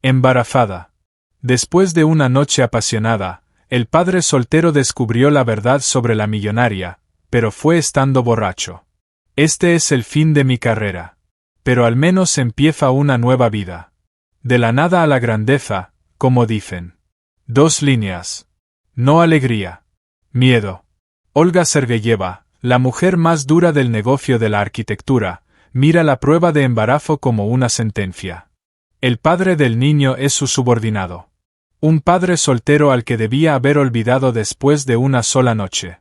Embarazada. Después de una noche apasionada, el padre soltero descubrió la verdad sobre la millonaria, pero fue estando borracho. Este es el fin de mi carrera. Pero al menos empieza una nueva vida. De la nada a la grandeza, como dicen. 2 líneas. No alegría. Miedo. Olga Sergeyeva, la mujer más dura del negocio de la arquitectura, mira la prueba de embarazo como una sentencia. El padre del niño es su subordinado. Un padre soltero al que debía haber olvidado después de una sola noche.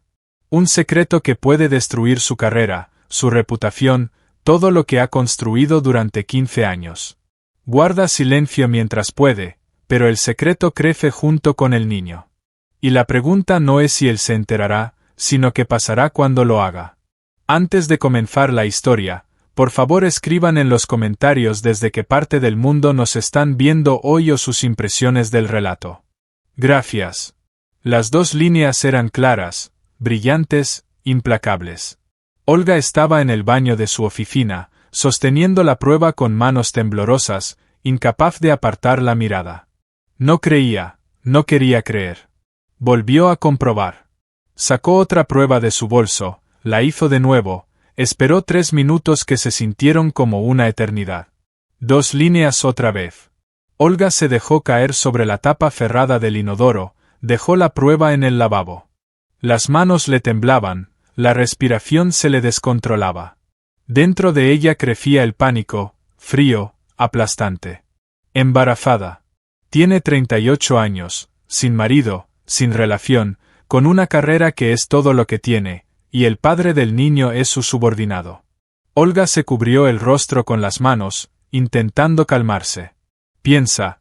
Un secreto que puede destruir su carrera, su reputación, todo lo que ha construido durante 15 años. Guarda silencio mientras puede, pero el secreto crece junto con el niño. Y la pregunta no es si él se enterará, sino qué pasará cuando lo haga. Antes de comenzar la historia, por favor escriban en los comentarios desde qué parte del mundo nos están viendo hoy o sus impresiones del relato. Gracias. Las 2 líneas eran claras, brillantes, implacables. Olga estaba en el baño de su oficina, sosteniendo la prueba con manos temblorosas, incapaz de apartar la mirada. No creía, no quería creer. Volvió a comprobar. Sacó otra prueba de su bolso, la hizo de nuevo, esperó 3 minutos que se sintieron como una eternidad. 2 líneas otra vez. Olga se dejó caer sobre la tapa cerrada del inodoro, dejó la prueba en el lavabo. Las manos le temblaban, la respiración se le descontrolaba. Dentro de ella crecía el pánico, frío, aplastante. Embarazada. Tiene 38 años, sin marido, sin relación, con una carrera que es todo lo que tiene, y el padre del niño es su subordinado. Olga se cubrió el rostro con las manos, intentando calmarse. Piensa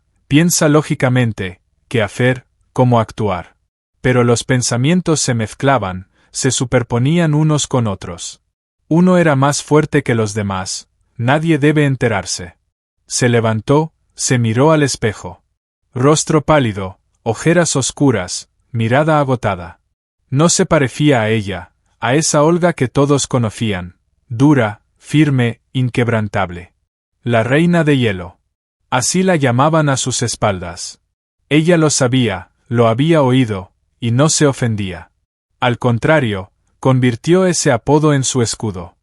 lógicamente, qué hacer, cómo actuar. Pero los pensamientos se mezclaban, se superponían unos con otros. Uno era más fuerte que los demás, nadie debe enterarse. Se levantó, se miró al espejo. Rostro pálido, ojeras oscuras, mirada agotada. No se parecía a ella, a esa Olga que todos conocían, dura, firme, inquebrantable. La reina de hielo. Así la llamaban a sus espaldas. Ella lo sabía, lo había oído, y no se ofendía. Al contrario, convirtió ese apodo en su escudo.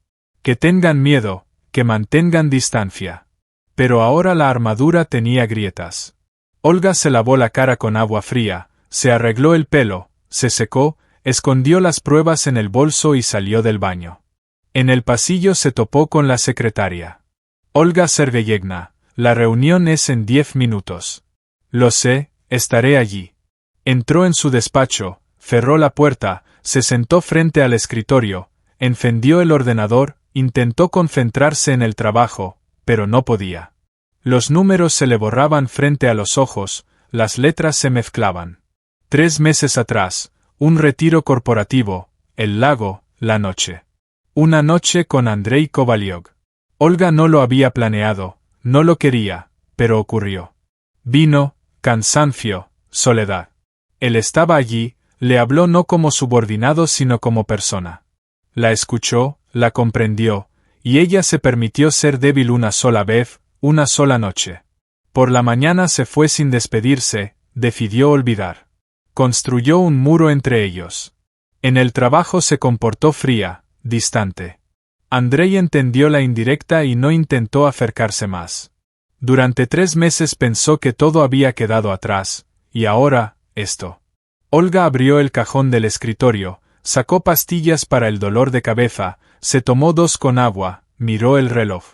Que tengan miedo, que mantengan distancia. Pero ahora la armadura tenía grietas. Olga se lavó la cara con agua fría, se arregló el pelo, se secó, escondió las pruebas en el bolso y salió del baño. En el pasillo se topó con la secretaria. Olga Sergeyevna, la reunión es en 10 minutos. Lo sé, estaré allí. Entró en su despacho, cerró la puerta, se sentó frente al escritorio, encendió el ordenador, intentó concentrarse en el trabajo, pero no podía. Los números se le borraban frente a los ojos, las letras se mezclaban. 3 meses atrás, un retiro corporativo, el lago, la noche. Una noche con Andrei Kovalyov. Olga no lo había planeado, no lo quería, pero ocurrió. Vino, cansancio, soledad. Él estaba allí, le habló no como subordinado sino como persona. La escuchó, la comprendió, y ella se permitió ser débil una sola vez, una sola noche. Por la mañana se fue sin despedirse, decidió olvidar. Construyó un muro entre ellos. En el trabajo se comportó fría, distante. Andrei entendió la indirecta y no intentó acercarse más. Durante 3 meses pensó que todo había quedado atrás, y ahora, esto. Olga abrió el cajón del escritorio, sacó pastillas para el dolor de cabeza, se tomó 2 con agua, miró el reloj.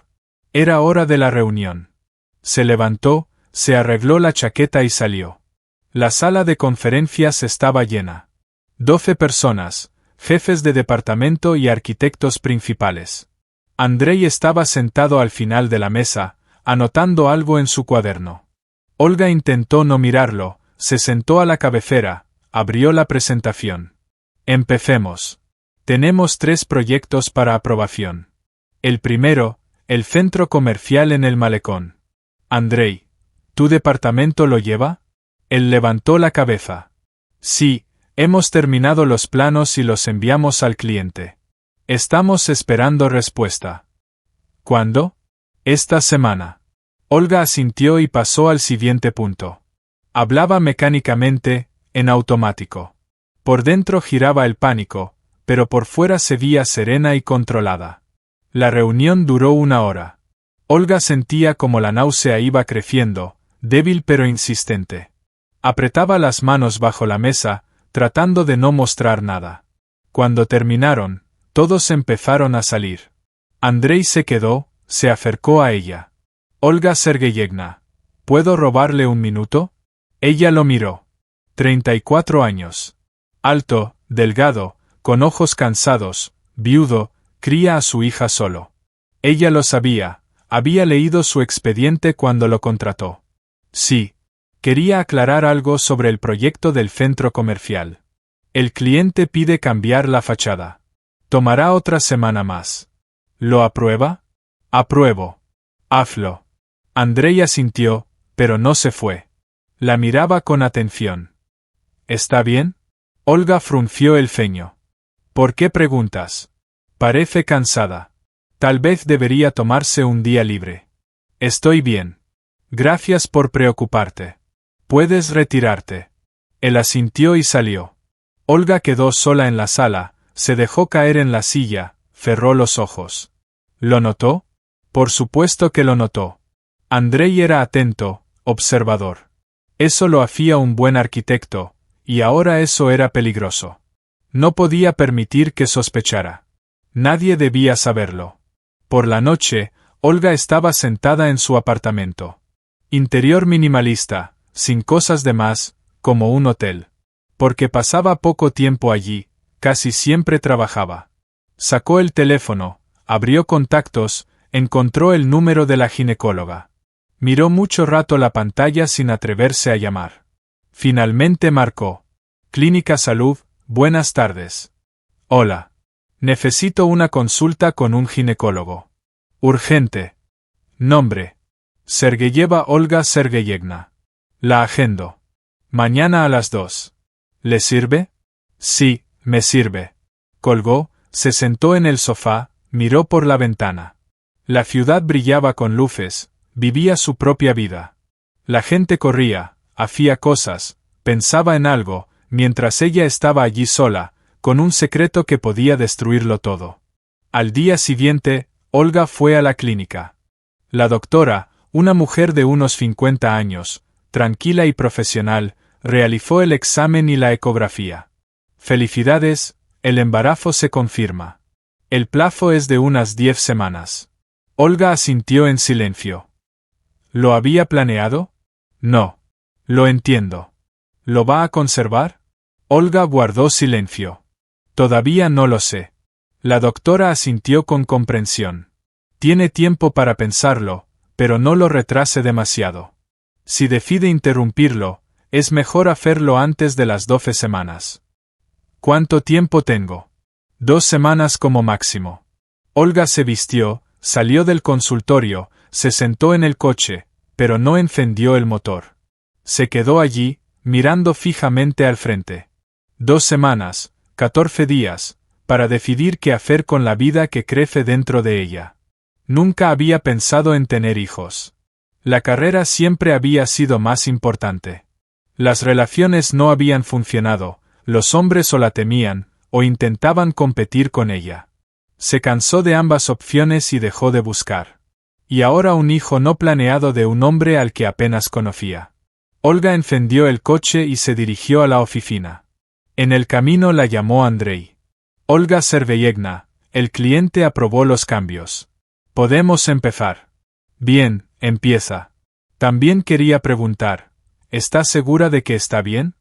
Era hora de la reunión. Se levantó, se arregló la chaqueta y salió. La sala de conferencias estaba llena. 12 personas, jefes de departamento y arquitectos principales. Andrei estaba sentado al final de la mesa, anotando algo en su cuaderno. Olga intentó no mirarlo, se sentó a la cabecera, abrió la presentación. Empecemos. Tenemos 3 proyectos para aprobación. El primero, el centro comercial en el malecón. Andrei, ¿tu departamento lo lleva? Él levantó la cabeza. Sí, hemos terminado los planos y los enviamos al cliente. Estamos esperando respuesta. ¿Cuándo? Esta semana. Olga asintió y pasó al siguiente punto. Hablaba mecánicamente, en automático. Por dentro giraba el pánico, pero por fuera se veía serena y controlada. La reunión duró 1 hora. Olga sentía como la náusea iba creciendo, débil pero insistente. Apretaba las manos bajo la mesa, tratando de no mostrar nada. Cuando terminaron, todos empezaron a salir. Andrei se quedó, se acercó a ella. Olga Sergeyevna, ¿puedo robarle un minuto? Ella lo miró. 34 años. Alto, delgado, con ojos cansados, viudo, cría a su hija solo. Ella lo sabía, había leído su expediente cuando lo contrató. Sí. Quería aclarar algo sobre el proyecto del centro comercial. El cliente pide cambiar la fachada. Tomará otra semana más. ¿Lo aprueba? Apruebo. Hazlo. Andrei asintió, pero no se fue. La miraba con atención. ¿Está bien? Olga frunció el ceño. ¿Por qué preguntas? Parece cansada. Tal vez debería tomarse un día libre. Estoy bien. Gracias por preocuparte. Puedes retirarte. Él asintió y salió. Olga quedó sola en la sala, se dejó caer en la silla, cerró los ojos. ¿Lo notó? Por supuesto que lo notó. Andrei era atento, observador. Eso lo hacía un buen arquitecto, y ahora eso era peligroso. No podía permitir que sospechara. Nadie debía saberlo. Por la noche, Olga estaba sentada en su apartamento. Interior minimalista, sin cosas de más, como un hotel. Porque pasaba poco tiempo allí, casi siempre trabajaba. Sacó el teléfono, abrió contactos, encontró el número de la ginecóloga. Miró mucho rato la pantalla sin atreverse a llamar. Finalmente marcó. Clínica Salud, buenas tardes. Hola. Necesito una consulta con un ginecólogo. Urgente. Nombre. Sergeyeva Olga Sergeyevna. La agendo. Mañana a las 2. ¿Le sirve? Sí, me sirve. Colgó, se sentó en el sofá, miró por la ventana. La ciudad brillaba con luces, vivía su propia vida. La gente corría, hacía cosas, pensaba en algo, mientras ella estaba allí sola, con un secreto que podía destruirlo todo. Al día siguiente, Olga fue a la clínica. La doctora, una mujer de unos 50 años, tranquila y profesional, realizó el examen y la ecografía. Felicidades, el embarazo se confirma. El plazo es de unas 10 semanas. Olga asintió en silencio. ¿Lo había planeado? No. Lo entiendo. ¿Lo va a conservar? Olga guardó silencio. Todavía no lo sé. La doctora asintió con comprensión. Tiene tiempo para pensarlo, pero no lo retrase demasiado. Si decide interrumpirlo, es mejor hacerlo antes de las 12 semanas. ¿Cuánto tiempo tengo? 2 semanas como máximo. Olga se vistió, salió del consultorio, se sentó en el coche, pero no encendió el motor. Se quedó allí, mirando fijamente al frente. 2 semanas, 14 días, para decidir qué hacer con la vida que crece dentro de ella. Nunca había pensado en tener hijos. La carrera siempre había sido más importante. Las relaciones no habían funcionado, los hombres o la temían, o intentaban competir con ella. Se cansó de ambas opciones y dejó de buscar. Y ahora un hijo no planeado de un hombre al que apenas conocía. Olga encendió el coche y se dirigió a la oficina. En el camino la llamó Andrei. Olga Sergeyevna, el cliente aprobó los cambios. Podemos empezar. Bien, empieza. También quería preguntar, ¿está segura de que está bien?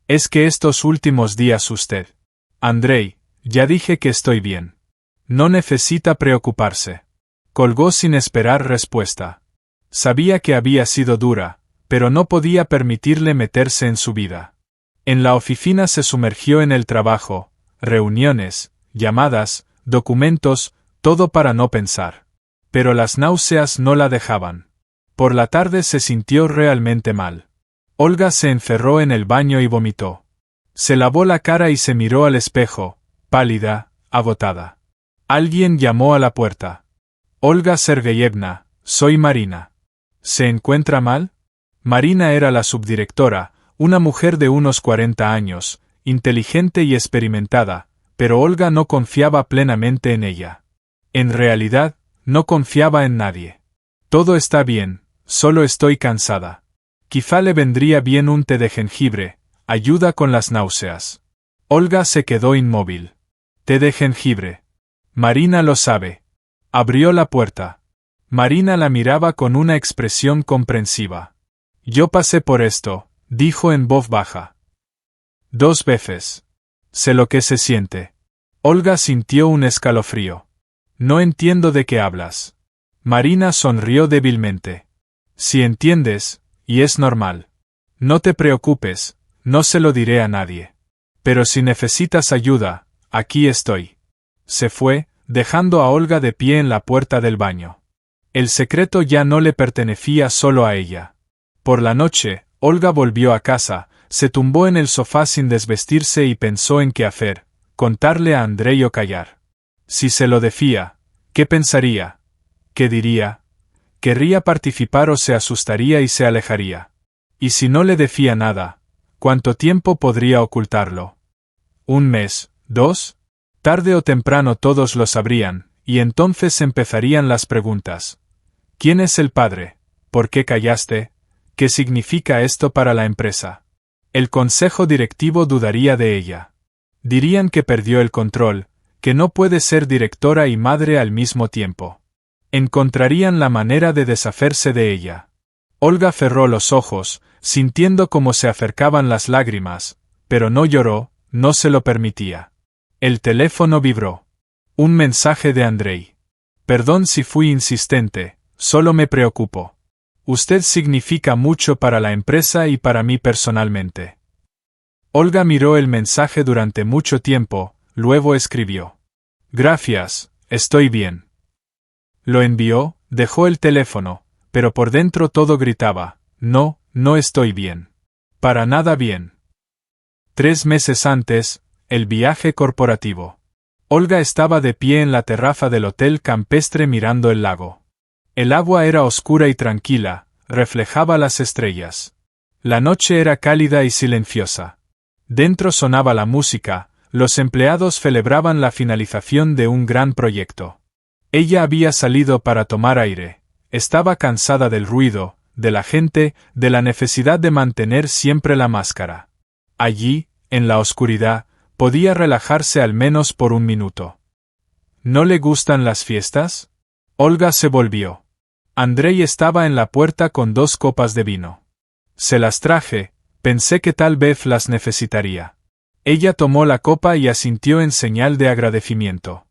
Es que estos últimos días usted... Andrei, ya dije que estoy bien. No necesita preocuparse. Colgó sin esperar respuesta. Sabía que había sido dura, pero no podía permitirle meterse en su vida. En la oficina se sumergió en el trabajo, reuniones, llamadas, documentos, todo para no pensar. Pero las náuseas no la dejaban. Por la tarde se sintió realmente mal. Olga se encerró en el baño y vomitó. Se lavó la cara y se miró al espejo, pálida, agotada. Alguien llamó a la puerta. Olga Sergeyevna, soy Marina. ¿Se encuentra mal? Marina era la subdirectora, una mujer de unos 40 años, inteligente y experimentada, pero Olga no confiaba plenamente en ella. En realidad, no confiaba en nadie. Todo está bien, solo estoy cansada. Quizá le vendría bien un té de jengibre, ayuda con las náuseas. Olga se quedó inmóvil. Té de jengibre. Marina lo sabe. Abrió la puerta. Marina la miraba con una expresión comprensiva. Yo pasé por esto, dijo en voz baja. 2 veces. Sé lo que se siente. Olga sintió un escalofrío. No entiendo de qué hablas. Marina sonrió débilmente. Si entiendes, y es normal. No te preocupes, no se lo diré a nadie. Pero si necesitas ayuda, aquí estoy. Se fue, dejando a Olga de pie en la puerta del baño. El secreto ya no le pertenecía solo a ella. Por la noche, Olga volvió a casa, se tumbó en el sofá sin desvestirse y pensó en qué hacer, contarle a Andrei o callar. Si se lo decía, ¿qué pensaría? ¿Qué diría? ¿Querría participar o se asustaría y se alejaría? Y si no le decía nada, ¿cuánto tiempo podría ocultarlo? ¿1 mes? ¿2? Tarde o temprano todos lo sabrían, y entonces empezarían las preguntas. ¿Quién es el padre? ¿Por qué callaste? ¿Qué significa esto para la empresa? El consejo directivo dudaría de ella. Dirían que perdió el control, que no puede ser directora y madre al mismo tiempo. Encontrarían la manera de deshacerse de ella. Olga cerró los ojos, sintiendo cómo se acercaban las lágrimas, pero no lloró, no se lo permitía. El teléfono vibró. Un mensaje de Andrei. Perdón si fui insistente, solo me preocupo. Usted significa mucho para la empresa y para mí personalmente. Olga miró el mensaje durante mucho tiempo, luego escribió. Gracias, estoy bien. Lo envió, dejó el teléfono, pero por dentro todo gritaba, no, no estoy bien. Para nada bien. 3 meses antes, el viaje corporativo. Olga estaba de pie en la terraza del hotel campestre mirando el lago. El agua era oscura y tranquila, reflejaba las estrellas. La noche era cálida y silenciosa. Dentro sonaba la música, los empleados celebraban la finalización de un gran proyecto. Ella había salido para tomar aire. Estaba cansada del ruido, de la gente, de la necesidad de mantener siempre la máscara. Allí, en la oscuridad, podía relajarse al menos por 1 minuto. ¿No le gustan las fiestas? Olga se volvió. Andrei estaba en la puerta con 2 copas de vino. Se las traje, pensé que tal vez las necesitaría. Ella tomó la copa y asintió en señal de agradecimiento.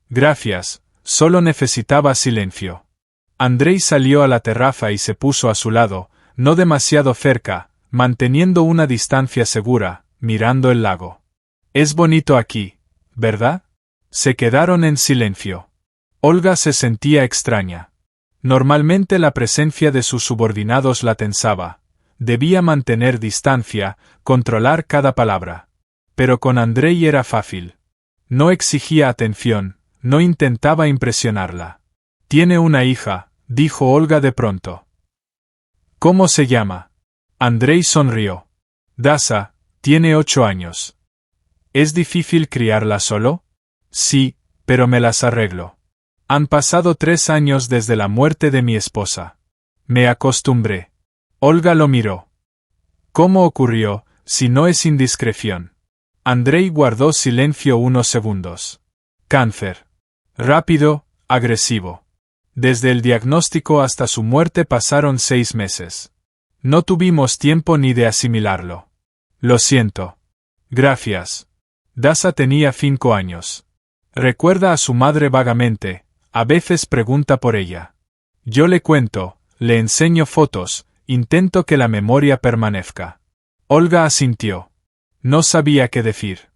Gracias, solo necesitaba silencio. Andrei salió a la terraza y se puso a su lado, no demasiado cerca, manteniendo una distancia segura, mirando el lago. Es bonito aquí, ¿verdad? Se quedaron en silencio. Olga se sentía extraña. Normalmente la presencia de sus subordinados la tensaba. Debía mantener distancia, controlar cada palabra. Pero con Andrei era fácil. No exigía atención, no intentaba impresionarla. Tiene una hija, dijo Olga de pronto. ¿Cómo se llama? Andrei sonrió. Dasa, tiene 8 años. ¿Es difícil criarla solo? Sí, pero me las arreglo. Han pasado 3 años desde la muerte de mi esposa. Me acostumbré. Olga lo miró. ¿Cómo ocurrió, si no es indiscreción? Andrei guardó silencio unos segundos. Cáncer. Rápido, agresivo. Desde el diagnóstico hasta su muerte pasaron 6 meses. No tuvimos tiempo ni de asimilarlo. Lo siento. Gracias. Dasa tenía 5 años. Recuerda a su madre vagamente, a veces pregunta por ella. Yo le cuento, le enseño fotos, intento que la memoria permanezca. Olga asintió. No sabía qué decir.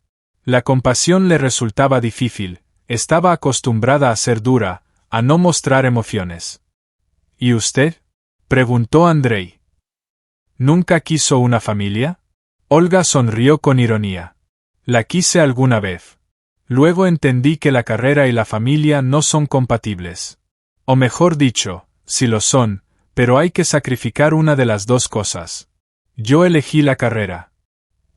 La compasión le resultaba difícil, estaba acostumbrada a ser dura, a no mostrar emociones. ¿Y usted? Preguntó Andrei. ¿Nunca quiso una familia? Olga sonrió con ironía. La quise alguna vez. Luego entendí que la carrera y la familia no son compatibles. O mejor dicho, si lo son, pero hay que sacrificar una de las dos cosas. Yo elegí la carrera.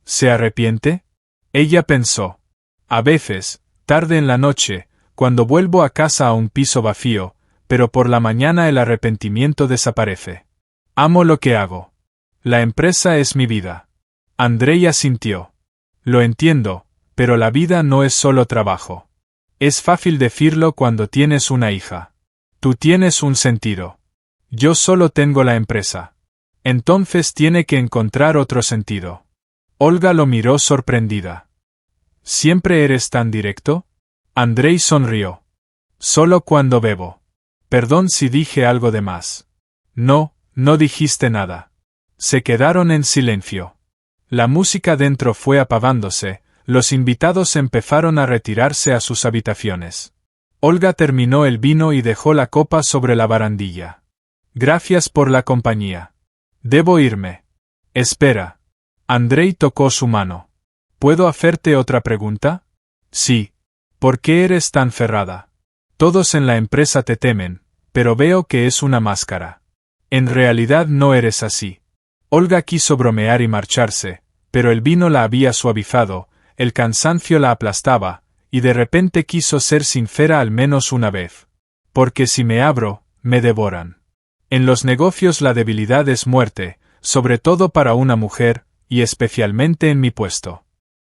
¿Se arrepiente? Ella pensó. A veces, tarde en la noche, cuando vuelvo a casa a un piso vacío, pero por la mañana el arrepentimiento desaparece. Amo lo que hago. La empresa es mi vida. Andrei asintió. Lo entiendo, pero la vida no es solo trabajo. Es fácil decirlo cuando tienes una hija. Tú tienes un sentido. Yo solo tengo la empresa. Entonces tiene que encontrar otro sentido. Olga lo miró sorprendida. ¿Siempre eres tan directo? Andrei sonrió. Solo cuando bebo. Perdón si dije algo de más. No, no dijiste nada. Se quedaron en silencio. La música dentro fue apagándose, los invitados empezaron a retirarse a sus habitaciones. Olga terminó el vino y dejó la copa sobre la barandilla. Gracias por la compañía. Debo irme. Espera. Andrei tocó su mano. ¿Puedo hacerte otra pregunta? Sí. ¿Por qué eres tan cerrada? Todos en la empresa te temen, pero veo que es una máscara. En realidad no eres así. Olga quiso bromear y marcharse, pero el vino la había suavizado, el cansancio la aplastaba, y de repente quiso ser sincera al menos una vez. Porque si me abro, me devoran. En los negocios la debilidad es muerte, sobre todo para una mujer, y especialmente en mi puesto.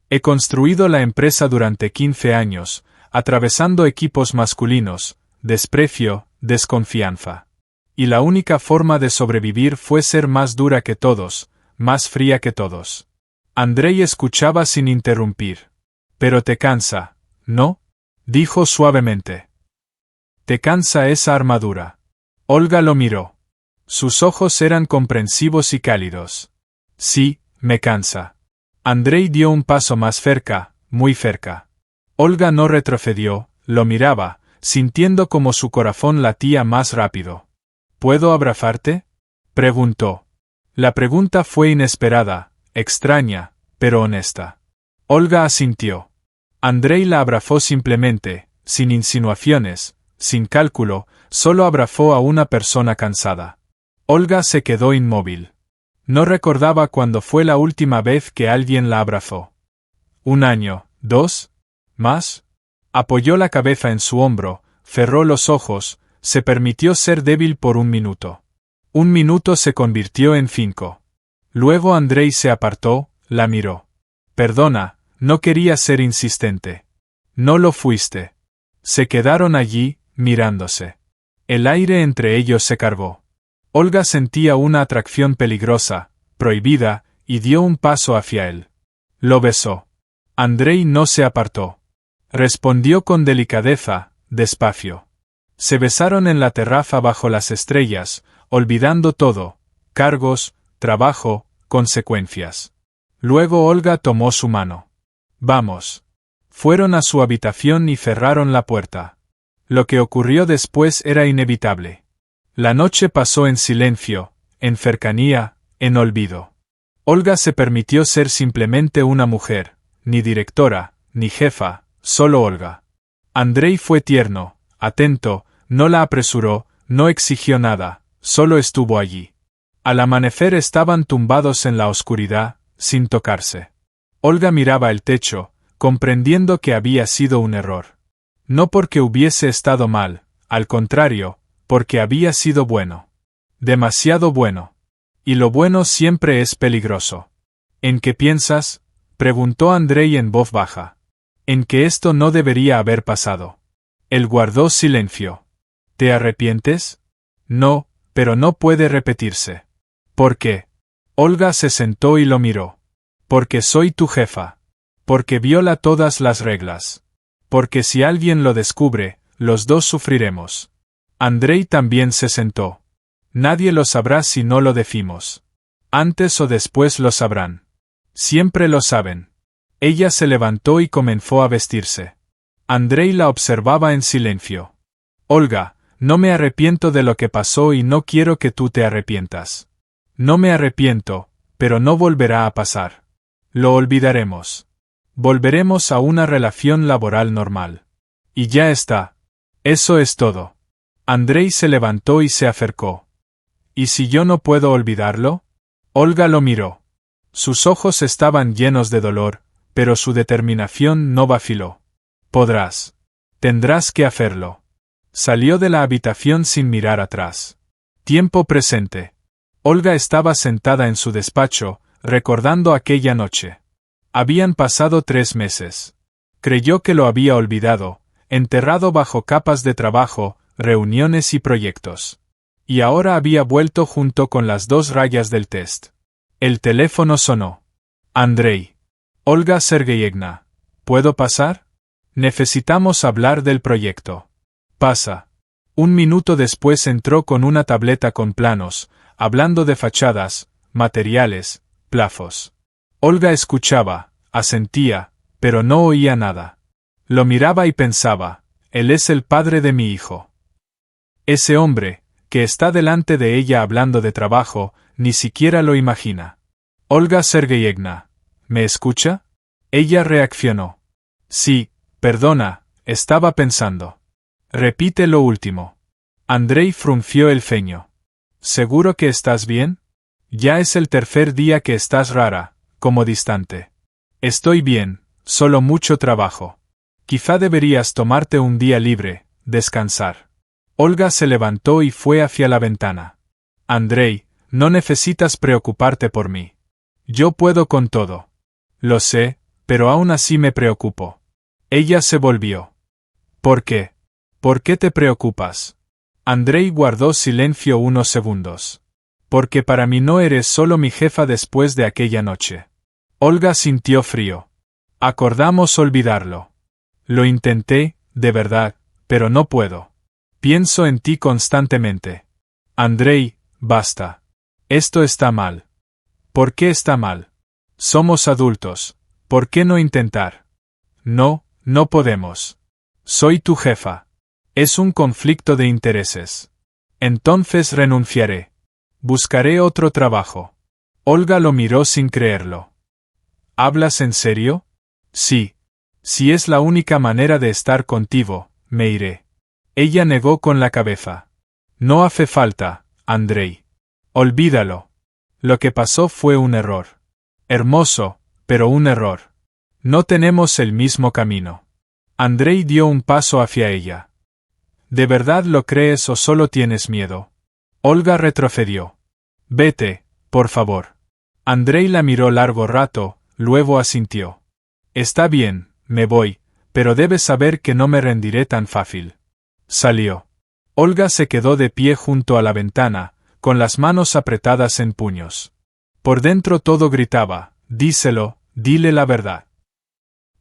He construido la empresa durante 15 años, atravesando equipos masculinos, desprecio, desconfianza. Y la única forma de sobrevivir fue ser más dura que todos, más fría que todos. Andrei escuchaba sin interrumpir. Pero te cansa, ¿no? Dijo suavemente. ¿Te cansa esa armadura? Olga lo miró. Sus ojos eran comprensivos y cálidos. Sí, me cansa. Andrei dio un paso más cerca, muy cerca. Olga no retrocedió, lo miraba, sintiendo como su corazón latía más rápido. ¿Puedo abrazarte? Preguntó. La pregunta fue inesperada, extraña, pero honesta. Olga asintió. Andrei la abrazó simplemente, sin insinuaciones, sin cálculo, solo abrazó a una persona cansada. Olga se quedó inmóvil. No recordaba cuándo fue la última vez que alguien la abrazó. ¿Un año? ¿Dos? ¿Más? Apoyó la cabeza en su hombro, cerró los ojos, se permitió ser débil por un minuto. Un minuto se convirtió en 5. Luego Andrei se apartó, la miró. Perdona, no quería ser insistente. No lo fuiste. Se quedaron allí, mirándose. El aire entre ellos se cargó. Olga sentía una atracción peligrosa, prohibida, y dio un paso hacia él. Lo besó. Andrei no se apartó. Respondió con delicadeza, despacio. Se besaron en la terraza bajo las estrellas, olvidando todo, cargos, trabajo, consecuencias. Luego Olga tomó su mano. Vamos. Fueron a su habitación y cerraron la puerta. Lo que ocurrió después era inevitable. La noche pasó en silencio, en cercanía, en olvido. Olga se permitió ser simplemente una mujer, ni directora, ni jefa, solo Olga. Andrei fue tierno, atento, no la apresuró, no exigió nada, solo estuvo allí. Al amanecer estaban tumbados en la oscuridad, sin tocarse. Olga miraba el techo, comprendiendo que había sido un error. No porque hubiese estado mal, al contrario, porque había sido bueno. Demasiado bueno. Y lo bueno siempre es peligroso. ¿En qué piensas? Preguntó Andrei en voz baja. En que esto no debería haber pasado. Él guardó silencio. ¿Te arrepientes? No, pero no puede repetirse. ¿Por qué? Olga se sentó y lo miró. Porque soy tu jefa. Porque viola todas las reglas. Porque si alguien lo descubre, los dos sufriremos. Andrei también se sentó. Nadie lo sabrá si no lo decimos. Antes o después lo sabrán. Siempre lo saben. Ella se levantó y comenzó a vestirse. Andrei la observaba en silencio. Olga, no me arrepiento de lo que pasó y no quiero que tú te arrepientas. No me arrepiento, pero no volverá a pasar. Lo olvidaremos. Volveremos a una relación laboral normal. Y ya está. Eso es todo. Andrei se levantó y se acercó. ¿Y si yo no puedo olvidarlo? Olga lo miró. Sus ojos estaban llenos de dolor, pero su determinación no vaciló. Podrás. Tendrás que hacerlo. Salió de la habitación sin mirar atrás. Tiempo presente. Olga estaba sentada en su despacho, recordando aquella noche. Habían pasado 3 meses. Creyó que lo había olvidado, enterrado bajo capas de trabajo, reuniones y proyectos. Y ahora había vuelto junto con las 2 rayas del test. El teléfono sonó. Andrei. Olga Sergeyevna. ¿Puedo pasar? Necesitamos hablar del proyecto. Pasa. 1 minuto después entró con una tableta con planos, hablando de fachadas, materiales, plafos. Olga escuchaba, asentía, pero no oía nada. Lo miraba y pensaba, él es el padre de mi hijo. Ese hombre, que está delante de ella hablando de trabajo, ni siquiera lo imagina. Olga Sergeyevna, ¿me escucha? Ella reaccionó. Sí, perdona, estaba pensando. Repite lo último. Andrei frunció el ceño. ¿Seguro que estás bien? Ya es el 3er día que estás rara, como distante. Estoy bien, solo mucho trabajo. Quizá deberías tomarte un día libre, descansar. Olga se levantó y fue hacia la ventana. Andrei, no necesitas preocuparte por mí. Yo puedo con todo. Lo sé, pero aún así me preocupo. Ella se volvió. ¿Por qué? ¿Por qué te preocupas? Andrei guardó silencio unos segundos. Porque para mí no eres solo mi jefa después de aquella noche. Olga sintió frío. Acordamos olvidarlo. Lo intenté, de verdad, pero no puedo. Pienso en ti constantemente. Andrei, basta. Esto está mal. ¿Por qué está mal? Somos adultos. ¿Por qué no intentar? No, no podemos. Soy tu jefa. Es un conflicto de intereses. Entonces renunciaré. Buscaré otro trabajo. Olga lo miró sin creerlo. ¿Hablas en serio? Sí. Si es la única manera de estar contigo, me iré. Ella negó con la cabeza. No hace falta, Andrei. Olvídalo. Lo que pasó fue un error. Hermoso, pero un error. No tenemos el mismo camino. Andrei dio un paso hacia ella. ¿De verdad lo crees o solo tienes miedo? Olga retrocedió. Vete, por favor. Andrei la miró largo rato, luego asintió. Está bien, me voy, pero debes saber que no me rendiré tan fácil. Salió. Olga se quedó de pie junto a la ventana, con las manos apretadas en puños. Por dentro todo gritaba, díselo, dile la verdad.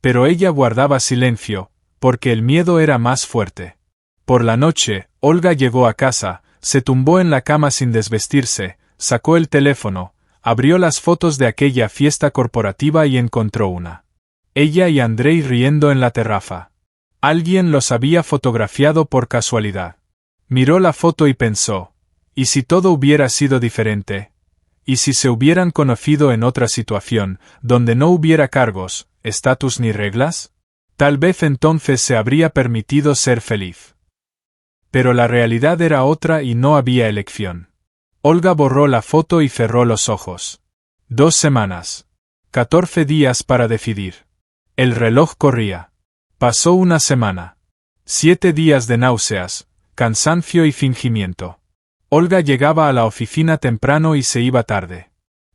Pero ella guardaba silencio, porque el miedo era más fuerte. Por la noche, Olga llegó a casa, se tumbó en la cama sin desvestirse, sacó el teléfono, abrió las fotos de aquella fiesta corporativa y encontró una. Ella y Andrei riendo en la terraza. Alguien los había fotografiado por casualidad. Miró la foto y pensó, ¿y si todo hubiera sido diferente? ¿Y si se hubieran conocido en otra situación, donde no hubiera cargos, estatus ni reglas? Tal vez entonces se habría permitido ser feliz. Pero la realidad era otra y no había elección. Olga borró la foto y cerró los ojos. 2 semanas. 14 días para decidir. El reloj corría. Pasó una semana. 7 días de náuseas, cansancio y fingimiento. Olga llegaba a la oficina temprano y se iba tarde.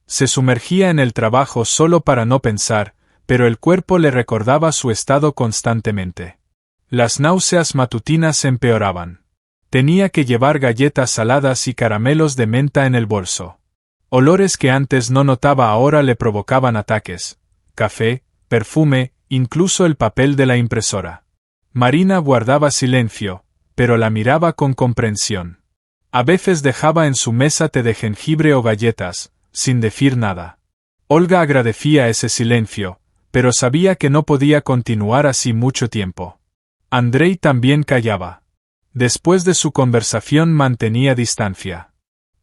Se sumergía en el trabajo solo para no pensar, pero el cuerpo le recordaba su estado constantemente. Las náuseas matutinas empeoraban. Tenía que llevar galletas saladas y caramelos de menta en el bolso. Olores que antes no notaba ahora le provocaban ataques. Café, perfume, incluso el papel de la impresora. Marina guardaba silencio, pero la miraba con comprensión. A veces dejaba en su mesa té de jengibre o galletas, sin decir nada. Olga agradecía ese silencio, pero sabía que no podía continuar así mucho tiempo. Andrei también callaba. Después de su conversación mantenía distancia.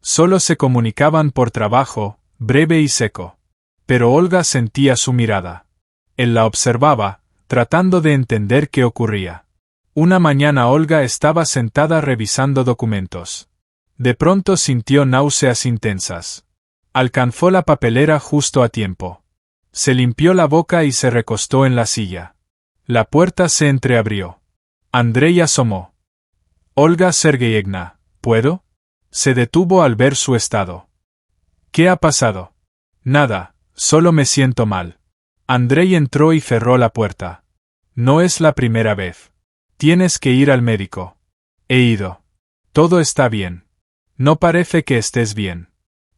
Solo se comunicaban por trabajo, breve y seco. Pero Olga sentía su mirada. Él la observaba, tratando de entender qué ocurría. Una mañana Olga estaba sentada revisando documentos. De pronto sintió náuseas intensas. Alcanzó la papelera justo a tiempo. Se limpió la boca y se recostó en la silla. La puerta se entreabrió. Andrei asomó. Olga Sergeyevna, ¿puedo? Se detuvo al ver su estado. ¿Qué ha pasado? Nada, solo me siento mal. Andrei entró y cerró la puerta. No es la primera vez. Tienes que ir al médico. He ido. Todo está bien. No parece que estés bien.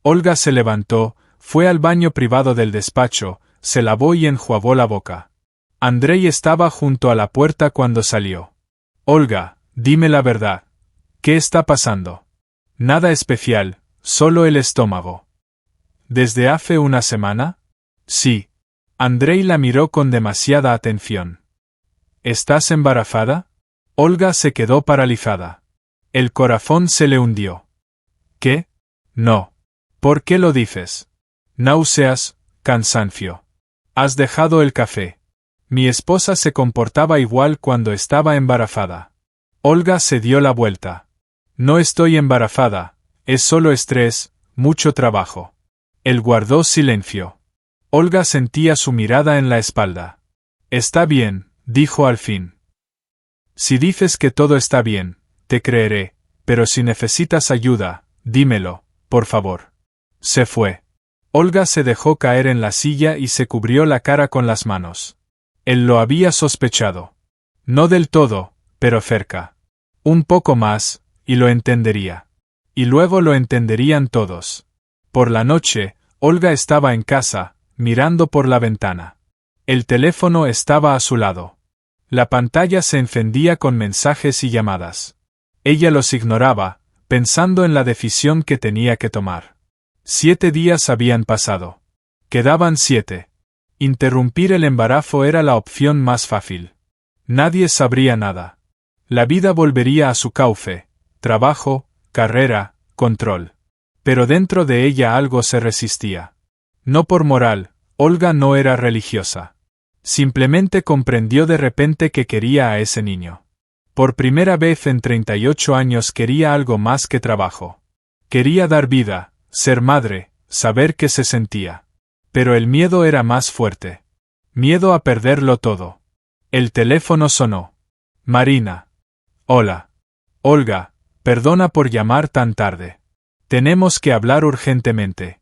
Olga se levantó, fue al baño privado del despacho, se lavó y enjuagó la boca. Andrei estaba junto a la puerta cuando salió. Olga, dime la verdad. ¿Qué está pasando? Nada especial, solo el estómago. ¿Desde hace una semana? Sí. Andrei la miró con demasiada atención. ¿Estás embarazada? Olga se quedó paralizada. El corazón se le hundió. ¿Qué? No. ¿Por qué lo dices? Náuseas, cansancio. Has dejado el café. Mi esposa se comportaba igual cuando estaba embarazada. Olga se dio la vuelta. No estoy embarazada, es solo estrés, mucho trabajo. Él guardó silencio. Olga sentía su mirada en la espalda. Está bien, dijo al fin. Si dices que todo está bien, te creeré, pero si necesitas ayuda, dímelo, por favor. Se fue. Olga se dejó caer en la silla y se cubrió la cara con las manos. Él lo había sospechado. No del todo, pero cerca. Un poco más, y lo entendería. Y luego lo entenderían todos. Por la noche, Olga estaba en casa, mirando por la ventana. El teléfono estaba a su lado. La pantalla se encendía con mensajes y llamadas. Ella los ignoraba, pensando en la decisión que tenía que tomar. 7 días habían pasado. Quedaban 7. Interrumpir el embarazo era la opción más fácil. Nadie sabría nada. La vida volvería a su cauce, trabajo, carrera, control. Pero dentro de ella algo se resistía. No por moral, Olga no era religiosa. Simplemente comprendió de repente que quería a ese niño. Por primera vez en 38 años quería algo más que trabajo. Quería dar vida, ser madre, saber qué se sentía. Pero el miedo era más fuerte. Miedo a perderlo todo. El teléfono sonó. Marina. Hola. Olga, perdona por llamar tan tarde. Tenemos que hablar urgentemente.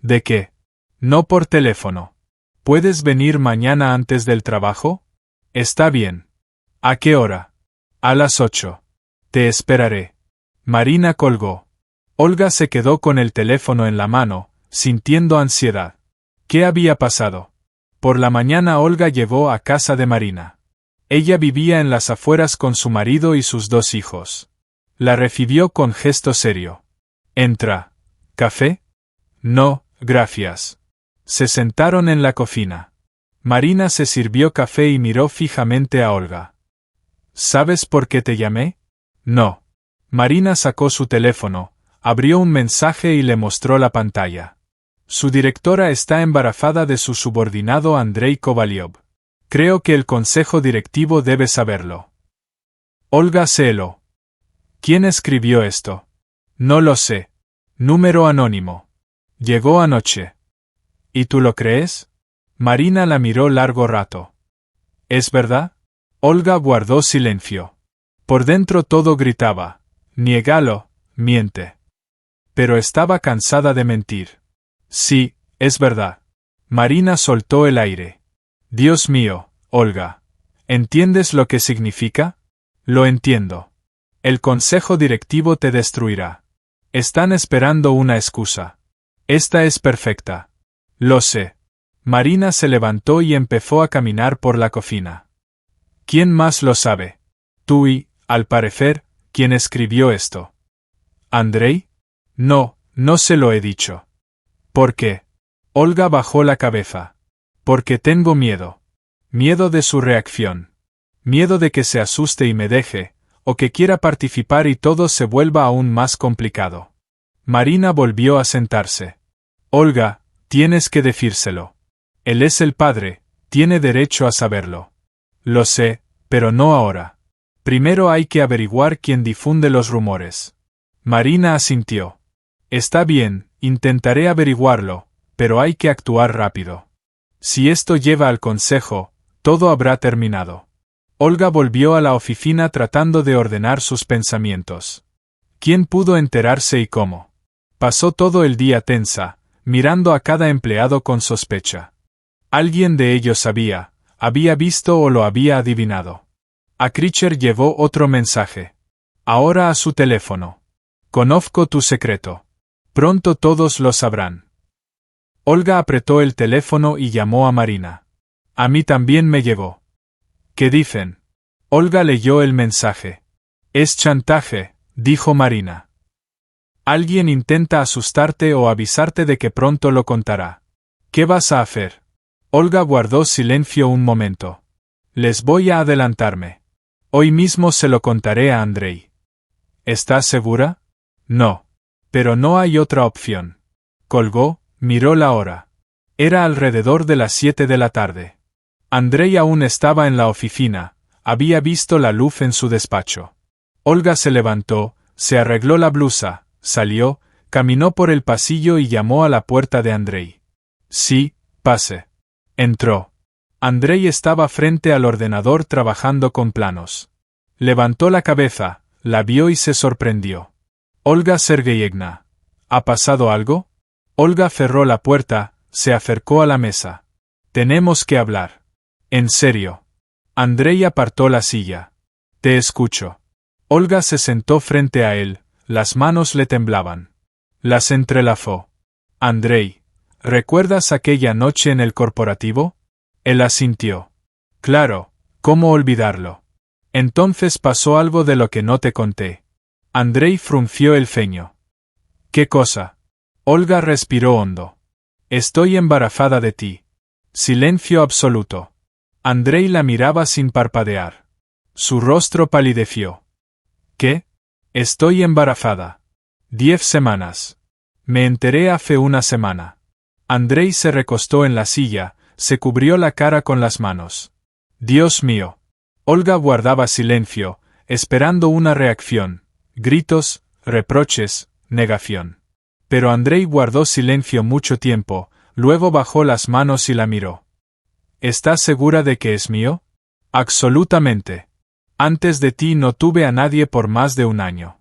¿De qué? No por teléfono. ¿Puedes venir mañana antes del trabajo? Está bien. ¿A qué hora? A las 8. Te esperaré. Marina colgó. Olga se quedó con el teléfono en la mano, sintiendo ansiedad. ¿Qué había pasado? Por la mañana Olga llegó a casa de Marina. Ella vivía en las afueras con su marido y sus 2 hijos. La recibió con gesto serio. Entra. ¿Café? No, gracias. Se sentaron en la cocina. Marina se sirvió café y miró fijamente a Olga. ¿Sabes por qué te llamé? No. Marina sacó su teléfono, abrió un mensaje y le mostró la pantalla. Su directora está embarazada de su subordinado Andrei Kovalyov. Creo que el consejo directivo debe saberlo. Olga se heló. ¿Quién escribió esto? No lo sé. Número anónimo. Llegó anoche. ¿Y tú lo crees? Marina la miró largo rato. ¿Es verdad? Olga guardó silencio. Por dentro todo gritaba. Niégalo, miente. Pero estaba cansada de mentir. Sí, es verdad. Marina soltó el aire. Dios mío, Olga. ¿Entiendes lo que significa? Lo entiendo. El consejo directivo te destruirá. Están esperando una excusa. Esta es perfecta. Lo sé. Marina se levantó y empezó a caminar por la cocina. ¿Quién más lo sabe? Tú y, al parecer, ¿quién escribió esto? ¿Andrei? No, no se lo he dicho. ¿Por qué? Olga bajó la cabeza. Porque tengo miedo. Miedo de su reacción. Miedo de que se asuste y me deje, o que quiera participar y todo se vuelva aún más complicado. Marina volvió a sentarse. Olga, tienes que decírselo. Él es el padre, tiene derecho a saberlo. Lo sé, pero no ahora. Primero hay que averiguar quién difunde los rumores. Marina asintió. Está bien, intentaré averiguarlo, pero hay que actuar rápido. Si esto lleva al consejo, todo habrá terminado. Olga volvió a la oficina tratando de ordenar sus pensamientos. ¿Quién pudo enterarse y cómo? Pasó todo el día tensa, mirando a cada empleado con sospecha. Alguien de ellos había visto o lo había adivinado. A Kreacher llevó otro mensaje. Ahora a su teléfono. Conozco tu secreto. Pronto todos lo sabrán. Olga apretó el teléfono y llamó a Marina. A mí también me llegó. ¿Qué dicen? Olga leyó el mensaje. Es chantaje, dijo Marina. Alguien intenta asustarte o avisarte de que pronto lo contará. ¿Qué vas a hacer? Olga guardó silencio un momento. Les voy a adelantarme. Hoy mismo se lo contaré a Andrei. ¿Estás segura? No. Pero no hay otra opción. Colgó, miró la hora. Era alrededor de las 7 de la tarde. Andrei aún estaba en la oficina, había visto la luz en su despacho. Olga se levantó, se arregló la blusa, salió, caminó por el pasillo y llamó a la puerta de Andrei. Sí, pase. Entró. Andrei estaba frente al ordenador trabajando con planos. Levantó la cabeza, la vio y se sorprendió. Olga Sergeyevna, ¿ha pasado algo? Olga cerró la puerta, se acercó a la mesa. Tenemos que hablar. En serio. Andrei apartó la silla. Te escucho. Olga se sentó frente a él, las manos le temblaban. Las entrelazó. Andrei, ¿recuerdas aquella noche en el corporativo? Él asintió. Claro, ¿cómo olvidarlo? Entonces pasó algo de lo que no te conté. Andrei frunció el ceño. ¿Qué cosa? Olga respiró hondo. Estoy embarazada de ti. Silencio absoluto. Andrei la miraba sin parpadear. Su rostro palideció. ¿Qué? Estoy embarazada. 10 semanas. Me enteré hace una semana. Andrei se recostó en la silla, se cubrió la cara con las manos. Dios mío. Olga guardaba silencio, esperando una reacción, gritos, reproches, negación. Pero Andrei guardó silencio mucho tiempo, luego bajó las manos y la miró. ¿Estás segura de que es mío? Absolutamente. Antes de ti no tuve a nadie por más de un año.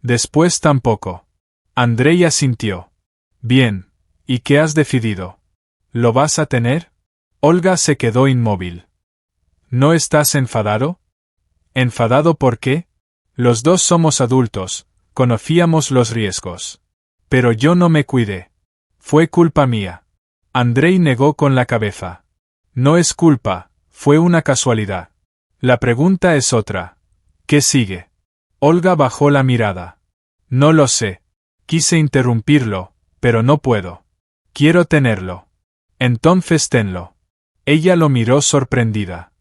Después tampoco. Andrei asintió. Bien, ¿y qué has decidido? ¿Lo vas a tener? Olga se quedó inmóvil. ¿No estás enfadado? ¿Enfadado por qué? Los dos somos adultos, conocíamos los riesgos. Pero yo no me cuidé. Fue culpa mía. Andrei negó con la cabeza. No es culpa, fue una casualidad. La pregunta es otra. ¿Qué sigue? Olga bajó la mirada. No lo sé. Quise interrumpirlo, pero no puedo. Quiero tenerlo. Entonces tenlo. Ella lo miró sorprendida.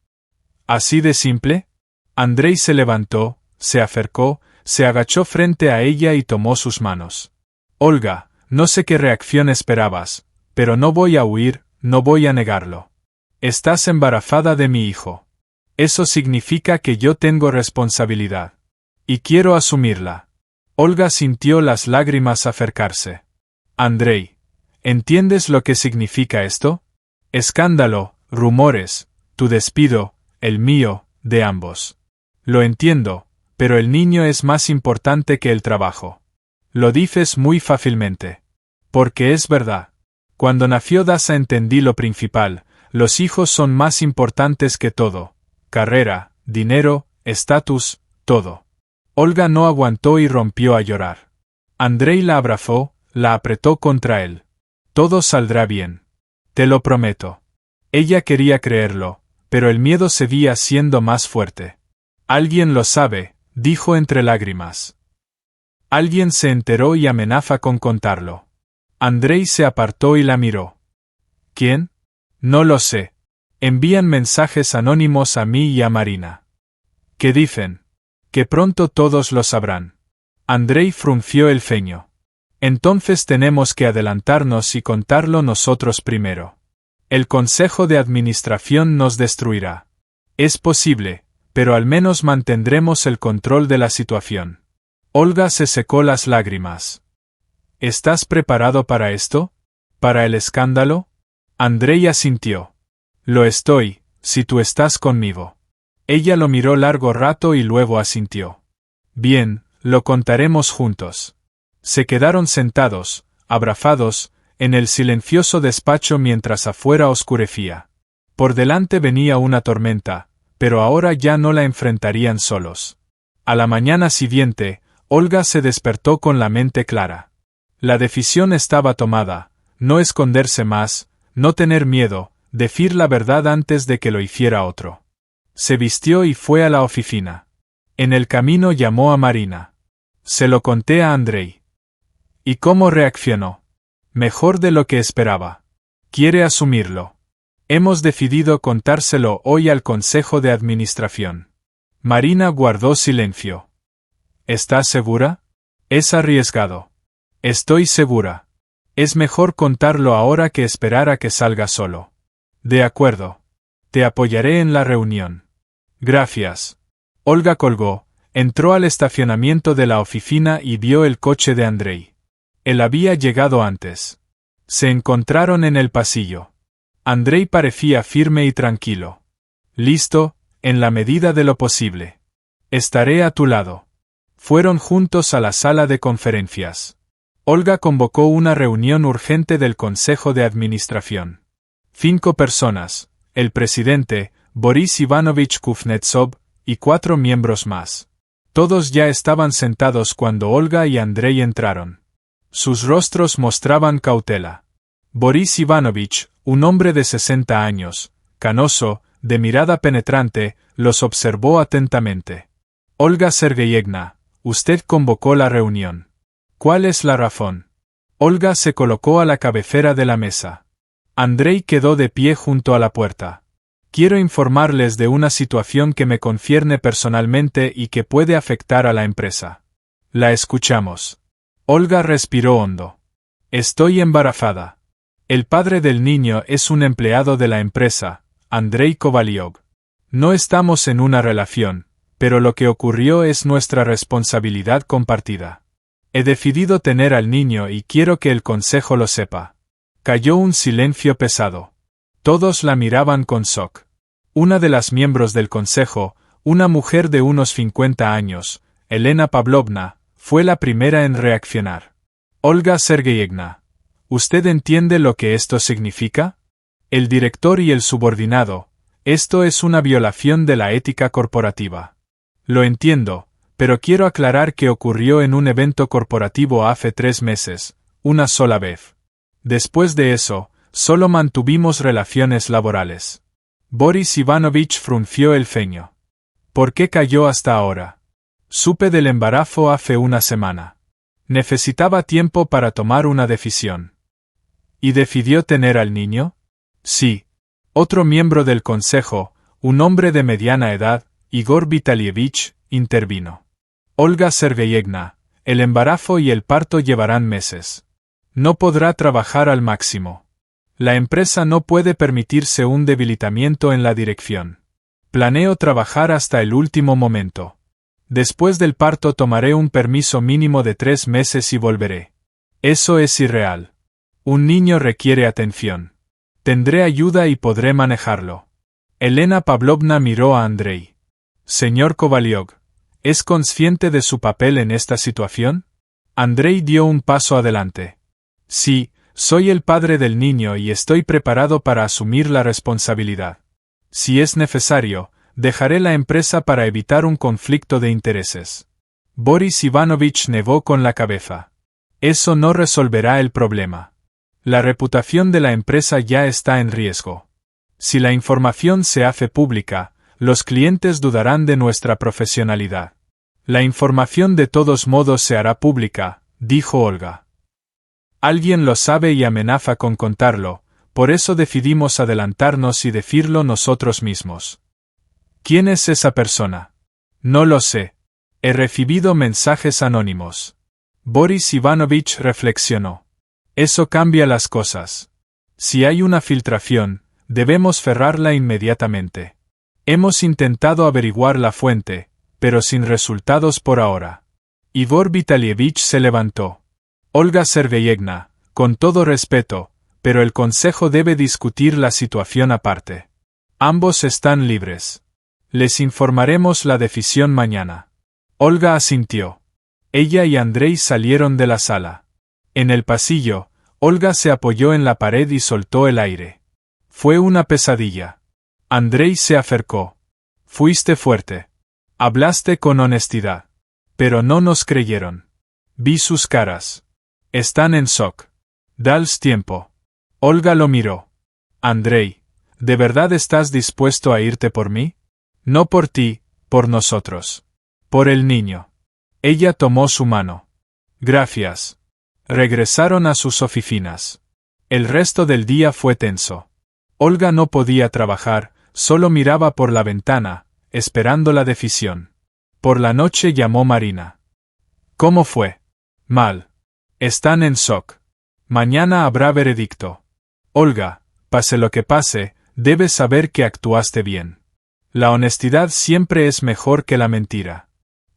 ¿Así de simple? Andrei se levantó, se acercó, se agachó frente a ella y tomó sus manos. Olga, no sé qué reacción esperabas, pero no voy a huir, no voy a negarlo. Estás embarazada de mi hijo. Eso significa que yo tengo responsabilidad. Y quiero asumirla. Olga sintió las lágrimas acercarse. Andrei, ¿entiendes lo que significa esto? Escándalo, rumores, tu despido, el mío, de ambos. Lo entiendo, pero el niño es más importante que el trabajo. Lo dices muy fácilmente. Porque es verdad. Cuando nació Dasa entendí lo principal, los hijos son más importantes que todo. Carrera, dinero, estatus, todo. Olga no aguantó y rompió a llorar. Andrei la abrazó, la apretó contra él. Todo saldrá bien. Te lo prometo. Ella quería creerlo, pero el miedo seguía siendo más fuerte. Alguien lo sabe, dijo entre lágrimas. Alguien se enteró y amenaza con contarlo. Andrei se apartó y la miró. ¿Quién? No lo sé. Envían mensajes anónimos a mí y a Marina. ¿Qué dicen? Que pronto todos lo sabrán. Andrei frunció el ceño. Entonces tenemos que adelantarnos y contarlo nosotros primero. El Consejo de Administración nos destruirá. Es posible, pero al menos mantendremos el control de la situación. Olga se secó las lágrimas. ¿Estás preparado para esto? ¿Para el escándalo? Andrei asintió. Lo estoy, si tú estás conmigo. Ella lo miró largo rato y luego asintió. Bien, lo contaremos juntos. Se quedaron sentados, abrazados, en el silencioso despacho mientras afuera oscurecía. Por delante venía una tormenta, pero ahora ya no la enfrentarían solos. A la mañana siguiente, Olga se despertó con la mente clara. La decisión estaba tomada, no esconderse más, no tener miedo, decir la verdad antes de que lo hiciera otro. Se vistió y fue a la oficina. En el camino llamó a Marina. Se lo conté a Andrei. ¿Y cómo reaccionó? Mejor de lo que esperaba. Quiere asumirlo. Hemos decidido contárselo hoy al Consejo de Administración. Marina guardó silencio. ¿Estás segura? Es arriesgado. Estoy segura. Es mejor contarlo ahora que esperar a que salga solo. De acuerdo. Te apoyaré en la reunión. Gracias. Olga colgó, entró al estacionamiento de la oficina y vio el coche de Andrei. Él había llegado antes. Se encontraron en el pasillo. Andrei parecía firme y tranquilo. Listo, en la medida de lo posible. Estaré a tu lado. Fueron juntos a la sala de conferencias. Olga convocó una reunión urgente del Consejo de Administración. 5 personas, el presidente, Boris Ivanovich Kuznetsov, y 4 miembros más. Todos ya estaban sentados cuando Olga y Andrei entraron. Sus rostros mostraban cautela. Boris Ivanovich, un hombre de 60 años, canoso, de mirada penetrante, los observó atentamente. Olga Sergeyevna, usted convocó la reunión. ¿Cuál es la razón? Olga se colocó a la cabecera de la mesa. Andrei quedó de pie junto a la puerta. Quiero informarles de una situación que me concierne personalmente y que puede afectar a la empresa. La escuchamos. Olga respiró hondo. Estoy embarazada. El padre del niño es un empleado de la empresa, Andrei Kovalyov. No estamos en una relación, pero lo que ocurrió es nuestra responsabilidad compartida. He decidido tener al niño y quiero que el consejo lo sepa. Cayó un silencio pesado. Todos la miraban con shock. Una de las miembros del consejo, una mujer de unos 50 años, Elena Pavlovna, fue la primera en reaccionar. Olga Sergeyevna, ¿usted entiende lo que esto significa? El director y el subordinado, esto es una violación de la ética corporativa. Lo entiendo, pero quiero aclarar que ocurrió en un evento corporativo hace 3 meses, una sola vez. Después de eso, solo mantuvimos relaciones laborales. Boris Ivanovich frunció el ceño. ¿Por qué cayó hasta ahora? Supe del embarazo hace una semana. Necesitaba tiempo para tomar una decisión. ¿Y decidió tener al niño? Sí. Otro miembro del consejo, un hombre de mediana edad, Igor Vitalievich, intervino. Olga Sergeyevna, el embarazo y el parto llevarán meses. No podrá trabajar al máximo. La empresa no puede permitirse un debilitamiento en la dirección. Planeo trabajar hasta el último momento. Después del parto tomaré un permiso mínimo de 3 meses y volveré. Eso es irreal. Un niño requiere atención. Tendré ayuda y podré manejarlo. Elena Pavlovna miró a Andrei. Señor Kovalyov, ¿es consciente de su papel en esta situación? Andrei dio un paso adelante. Sí, soy el padre del niño y estoy preparado para asumir la responsabilidad. Si es necesario, dejaré la empresa para evitar un conflicto de intereses. Boris Ivanovich negó con la cabeza. Eso no resolverá el problema. La reputación de la empresa ya está en riesgo. Si la información se hace pública, los clientes dudarán de nuestra profesionalidad. La información de todos modos se hará pública, dijo Olga. Alguien lo sabe y amenaza con contarlo, por eso decidimos adelantarnos y decirlo nosotros mismos. ¿Quién es esa persona? No lo sé. He recibido mensajes anónimos. Boris Ivanovich reflexionó. Eso cambia las cosas. Si hay una filtración, debemos cerrarla inmediatamente. Hemos intentado averiguar la fuente, pero sin resultados por ahora. Igor Vitalievich se levantó. Olga Sergeyevna, con todo respeto, pero el consejo debe discutir la situación aparte. Ambos están libres. Les informaremos la decisión mañana. Olga asintió. Ella y Andrei salieron de la sala. En el pasillo, Olga se apoyó en la pared y soltó el aire. Fue una pesadilla. Andrei se acercó. Fuiste fuerte. Hablaste con honestidad. Pero no nos creyeron. Vi sus caras. Están en shock. Dales tiempo. Olga lo miró. Andrei, ¿de verdad estás dispuesto a irte por mí? No por ti, por nosotros. Por el niño. Ella tomó su mano. Gracias. Regresaron a sus oficinas. El resto del día fue tenso. Olga no podía trabajar, solo miraba por la ventana, esperando la decisión. Por la noche llamó Marina. ¿Cómo fue? Mal. Están en shock. Mañana habrá veredicto. Olga, pase lo que pase, debes saber que actuaste bien. La honestidad siempre es mejor que la mentira.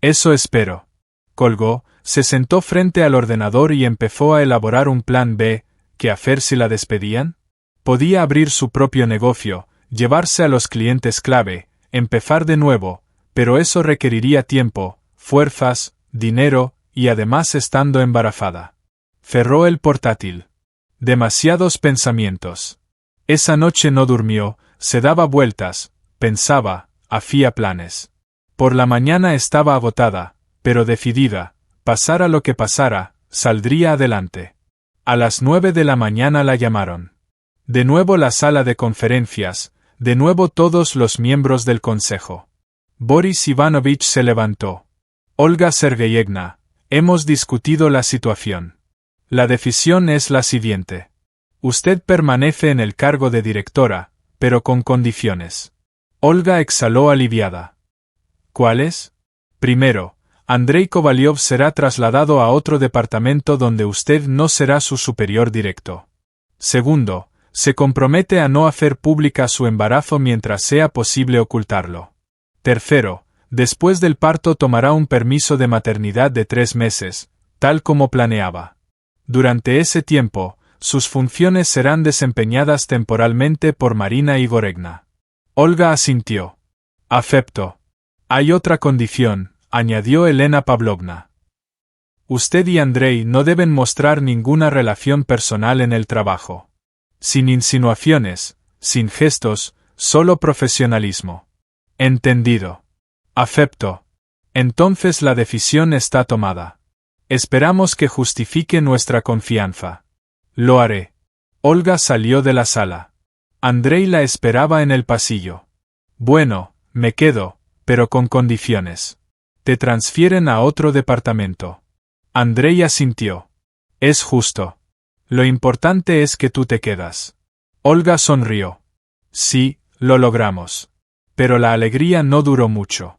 Eso espero. Colgó, se sentó frente al ordenador y empezó a elaborar un plan B. ¿Qué hacer si la despedían? Podía abrir su propio negocio, llevarse a los clientes clave, empezar de nuevo, pero eso requeriría tiempo, fuerzas, dinero, y además estando embarazada. Cerró el portátil. Demasiados pensamientos. Esa noche no durmió, se daba vueltas, pensaba, hacía planes. Por la mañana estaba agotada, pero decidida, pasara lo que pasara, saldría adelante. A las 9 de la mañana la llamaron. De nuevo la sala de conferencias, de nuevo todos los miembros del consejo. Boris Ivanovich se levantó. Olga Sergeyevna, hemos discutido la situación. La decisión es la siguiente. Usted permanece en el cargo de directora, pero con condiciones. Olga exhaló aliviada. ¿Cuáles? Primero, Andrei Kovalyov será trasladado a otro departamento donde usted no será su superior directo. Segundo, se compromete a no hacer pública su embarazo mientras sea posible ocultarlo. Tercero, después del parto tomará un permiso de maternidad de 3 meses, tal como planeaba. Durante ese tiempo, sus funciones serán desempeñadas temporalmente por Marina Igorovna. Olga asintió. Acepto. Hay otra condición, añadió Elena Pavlovna. Usted y Andrei no deben mostrar ninguna relación personal en el trabajo. Sin insinuaciones, sin gestos, solo profesionalismo. Entendido. Acepto. Entonces la decisión está tomada. Esperamos que justifique nuestra confianza. Lo haré. Olga salió de la sala. Andrei la esperaba en el pasillo. Bueno, me quedo, pero con condiciones. Te transfieren a otro departamento. Andrei asintió. Es justo. Lo importante es que tú te quedas. Olga sonrió. Sí, lo logramos. Pero la alegría no duró mucho.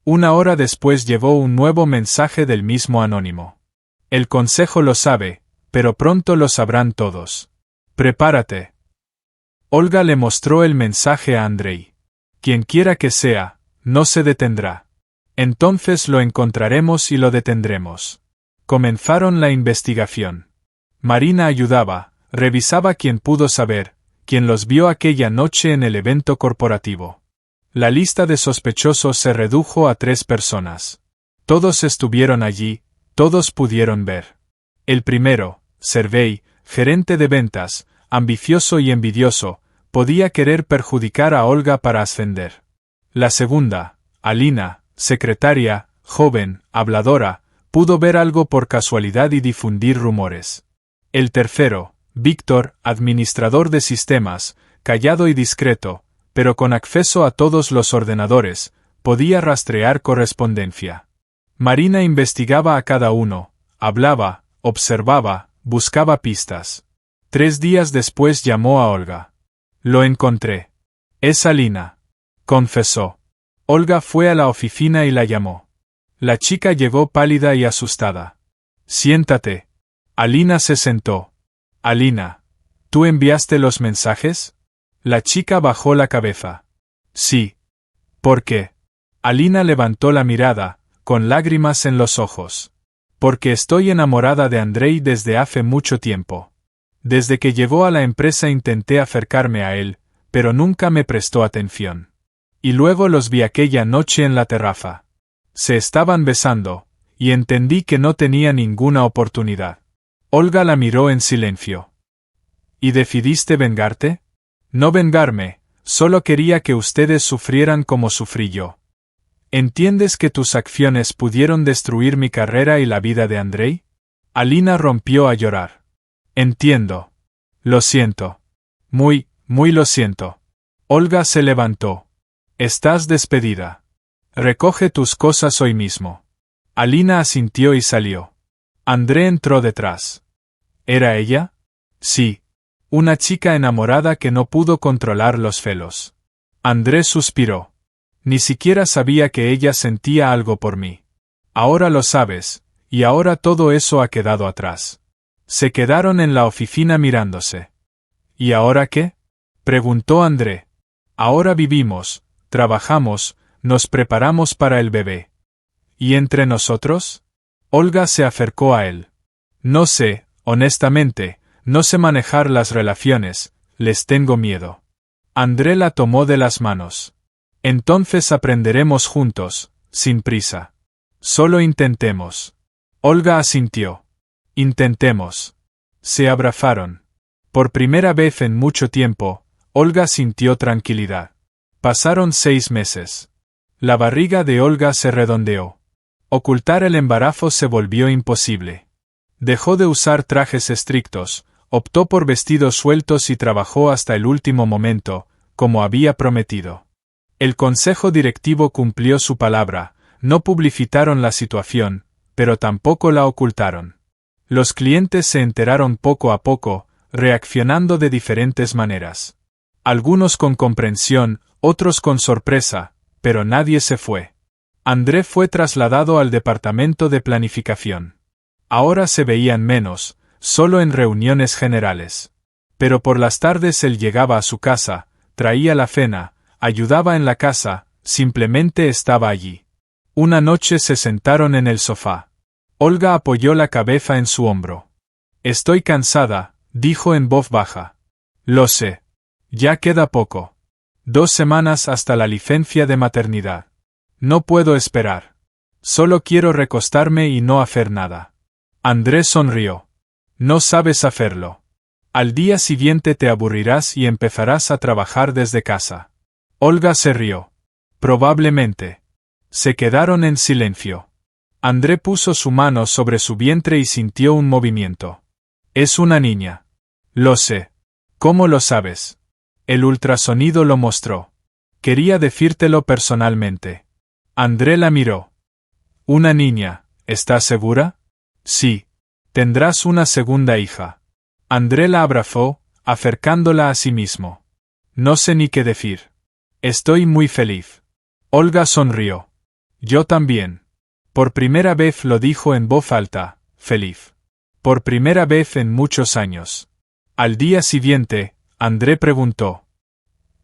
1 hora después llegó un nuevo mensaje del mismo anónimo. El consejo lo sabe, pero pronto lo sabrán todos. Prepárate. Olga le mostró el mensaje a Andrei. Quien quiera que sea, no se detendrá. Entonces lo encontraremos y lo detendremos. Comenzaron la investigación. Marina ayudaba, revisaba quién pudo saber, quién los vio aquella noche en el evento corporativo. La lista de sospechosos se redujo a 3 personas. Todos estuvieron allí, todos pudieron ver. El primero, Sergei, gerente de ventas, ambicioso y envidioso, podía querer perjudicar a Olga para ascender. La segunda, Alina, secretaria, joven, habladora, pudo ver algo por casualidad y difundir rumores. El tercero, Víctor, administrador de sistemas, callado y discreto, pero con acceso a todos los ordenadores, podía rastrear correspondencia. Marina investigaba a cada uno, hablaba, observaba, buscaba pistas. 3 días después llamó a Olga. Lo encontré. Es Alina. Confesó. Olga fue a la oficina y la llamó. La chica llegó pálida y asustada. Siéntate. Alina se sentó. Alina, ¿tú enviaste los mensajes? La chica bajó la cabeza. Sí. ¿Por qué? Alina levantó la mirada, con lágrimas en los ojos. Porque estoy enamorada de Andrei desde hace mucho tiempo. Desde que llegó a la empresa intenté acercarme a él, pero nunca me prestó atención. Y luego los vi aquella noche en la terraza. Se estaban besando, y entendí que no tenía ninguna oportunidad. Olga la miró en silencio. ¿Y decidiste vengarte? No vengarme, solo quería que ustedes sufrieran como sufrí yo. ¿Entiendes que tus acciones pudieron destruir mi carrera y la vida de Andrei? Alina rompió a llorar. Entiendo. Lo siento. Muy lo siento. Olga se levantó. Estás despedida. Recoge tus cosas hoy mismo. Alina asintió y salió. André entró detrás. ¿Era ella? Sí. Una chica enamorada que no pudo controlar los celos. André suspiró. Ni siquiera sabía que ella sentía algo por mí. Ahora lo sabes, y ahora todo eso ha quedado atrás. Se quedaron en la oficina mirándose. ¿Y ahora qué? Preguntó André. Ahora vivimos, trabajamos, nos preparamos para el bebé. ¿Y entre nosotros? Olga se acercó a él. No sé, honestamente, no sé manejar las relaciones, les tengo miedo. André la tomó de las manos. Entonces aprenderemos juntos, sin prisa. Solo intentemos. Olga asintió. Intentemos. Se abrazaron. Por primera vez en mucho tiempo, Olga sintió tranquilidad. Pasaron 6 meses. La barriga de Olga se redondeó. Ocultar el embarazo se volvió imposible. Dejó de usar trajes estrictos, optó por vestidos sueltos y trabajó hasta el último momento, como había prometido. El consejo directivo cumplió su palabra, no publicitaron la situación, pero tampoco la ocultaron. Los clientes se enteraron poco a poco, reaccionando de diferentes maneras. Algunos con comprensión, otros con sorpresa, pero nadie se fue. André fue trasladado al departamento de planificación. Ahora se veían menos, solo en reuniones generales. Pero por las tardes él llegaba a su casa, traía la cena, ayudaba en la casa, simplemente estaba allí. Una noche se sentaron en el sofá. Olga apoyó la cabeza en su hombro. Estoy cansada, dijo en voz baja. Lo sé. Ya queda poco. 2 semanas hasta la licencia de maternidad. No puedo esperar. Solo quiero recostarme y no hacer nada. Andrés sonrió. No sabes hacerlo. Al día siguiente te aburrirás y empezarás a trabajar desde casa. Olga se rió. Probablemente. Se quedaron en silencio. André puso su mano sobre su vientre y sintió un movimiento. Es una niña. Lo sé. ¿Cómo lo sabes? El ultrasonido lo mostró. Quería decírtelo personalmente. André la miró. Una niña, ¿estás segura? Sí. Tendrás una segunda hija. André la abrazó, acercándola a sí mismo. No sé ni qué decir. Estoy muy feliz. Olga sonrió. Yo también. Por primera vez lo dijo en voz alta, feliz. Por primera vez en muchos años. Al día siguiente, André preguntó.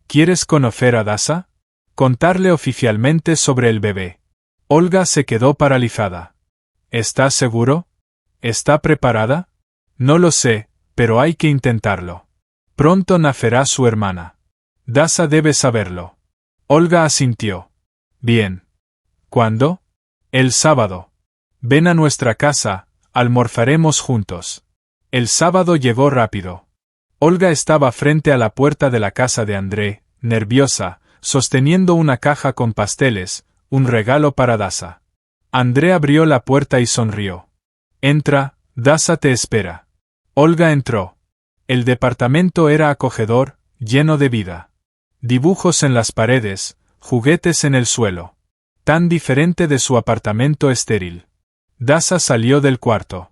¿Quieres conocer a Dasa? Contarle oficialmente sobre el bebé. Olga se quedó paralizada. ¿Estás seguro? ¿Está preparada? No lo sé, pero hay que intentarlo. Pronto nacerá su hermana. Dasa debe saberlo. Olga asintió. Bien. ¿Cuándo? El sábado. Ven a nuestra casa, almorzaremos juntos. El sábado llegó rápido. Olga estaba frente a la puerta de la casa de André, nerviosa, sosteniendo una caja con pasteles, un regalo para Dasa. André abrió la puerta y sonrió. Entra, Dasa te espera. Olga entró. El departamento era acogedor, lleno de vida. Dibujos en las paredes, juguetes en el suelo. Tan diferente de su apartamento estéril. Dasa salió del cuarto.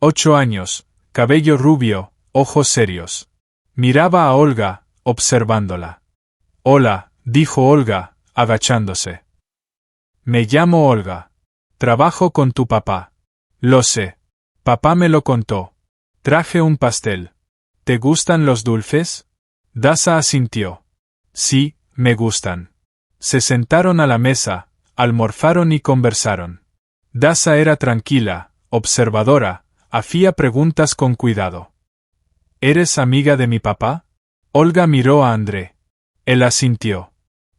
8 años, cabello rubio, ojos serios. Miraba a Olga, observándola. Hola, dijo Olga, agachándose. Me llamo Olga. Trabajo con tu papá. Lo sé. Papá me lo contó. Traje un pastel. ¿Te gustan los dulces? Dasa asintió. Sí, me gustan. Se sentaron a la mesa, almorzaron y conversaron. Dasa era tranquila, observadora, hacía preguntas con cuidado. ¿Eres amiga de mi papá? Olga miró a André. Él asintió.